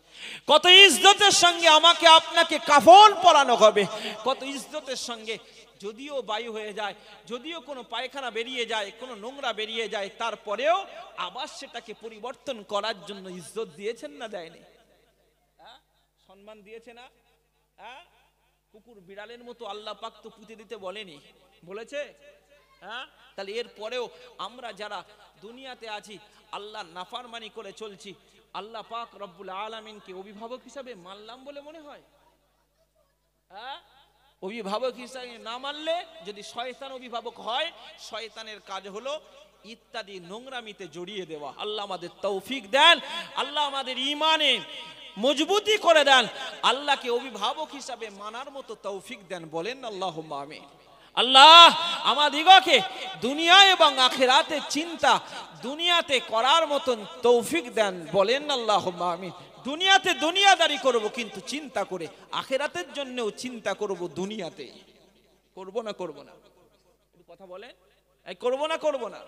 কত ইজ্জতের সঙ্গে আমাকে আপনাকে কাফন পরানো হবে, কত ইজ্জতের সঙ্গে যদিও বায়ু হয়ে যায়, যদিও কোনো পায়খানা বেরিয়ে যায়, কোনো নোংরা বেরিয়ে যায়, তারপরেও আবার সেটাকে পরিবর্তন করার জন্য ইজ্জত দিয়েছেন না দেয়নি? সম্মান দিয়েছে না? কুকুর বিড়ালের মতো আল্লাহ পাক তো পুঁতে দিতে বলেনি, বলেছে? তাহলে এর পরেও আমরা যারা দুনিয়াতে আছি, আল্লাহ নাফরমানি করে চলছি, আল্লাহ পাক রব্বুল আলামিনকে অভিভাবক হিসাবে মানলাম বলে মনে হয়? অভিভাবক হিসাবে না মানলে যদি শয়তান অভিভাবক হয়, শয়তানের কাজ হলো ইত্যাদি নোংরামিতে জড়িয়ে দেওয়া। আল্লাহ আমাদের তৌফিক দেন, আল্লাহ আমাদের ঈমানে মজবুতি করে দেন, আল্লাহকে অভিভাবক হিসাবে মানার মতো তৌফিক দেন। বলেন আল্লাহুম্মা আমিন। আল্লাহ আমাদিগকে দুনিয়া এবং আখিরাতে চিন্তা দুনিয়াতে করার মতন তৌফিক দেন। বলেন আল্লাহুম্মা আমিন। দুনিয়াতে দুনিয়াদারি করব, কিন্তু চিন্তা করে আখিরাতের জন্যও চিন্তা করব। দুনিয়াতে করব না করব না? কথা বলেন, এই করব না করব না?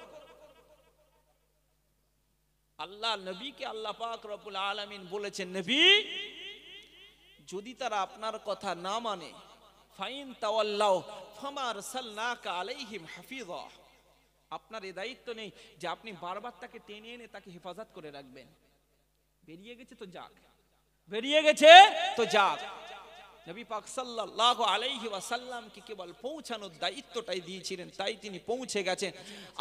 আল্লাহ নবীকে আল্লাহ পাক রব্বুল আলামিন বলেছেন, নবী যদি তারা আপনার কথা না মানে, ফাইন তাওয়াল্লাউ ফামা আরসালনাকা আলাইহিম হাফিযা, আপনার এই দায়িত্ব নেই যে আপনি বারবার তাকে টেনে এনে তাকে হেফাজত করে রাখবেন। বেরিয়ে গেছে তো যাক, বেরিয়ে গেছে তো যাক। নবী পাক সাল্লাল্লাহু আলাইহি ওয়াসাল্লামকে কেবল পৌঁছানোর দায়িত্বটাই দিয়েছিলেন, তাই তিনি পৌঁছে গেছেন।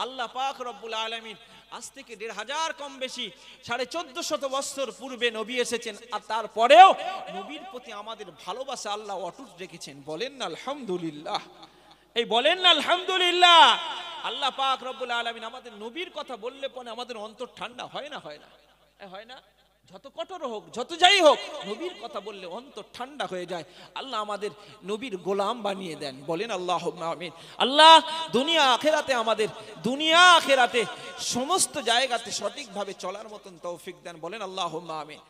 আল্লাহ পাক রব্বুল আলামিন আজ থেকে ১৫০০ কম বেশি ১৪৫০ বছর পূর্বে নবী এসেছেন, আর তারপরেও নবীর প্রতি আমাদের ভালোবাসা আল্লাহ অটুট রেখেছেন। বলেন না আলহামদুলিল্লাহ? এই বলেন না আলহামদুলিল্লাহ? আল্লাহ পাক রব্বুল আলামিন আমাদের নবীর কথা বললে পরে আমাদের অন্তর ঠান্ডা হয় না? হয় না? হয় না? যত কঠোর হোক, যত যাই হোক, নবীর কথা বললে অন্তর ঠান্ডা হয়ে যায়। আল্লাহ আমাদের নবীর গোলাম বানিয়ে দেন। বলেন আল্লাহুম্মা আমিন। আল্লাহ দুনিয়া আখিরাতে আমাদের দুনিয়া আখিরাতে সমস্ত জায়গাতে সঠিকভাবে চলার মতন তৌফিক দেন। বলেন আল্লাহুম্মা আমিন।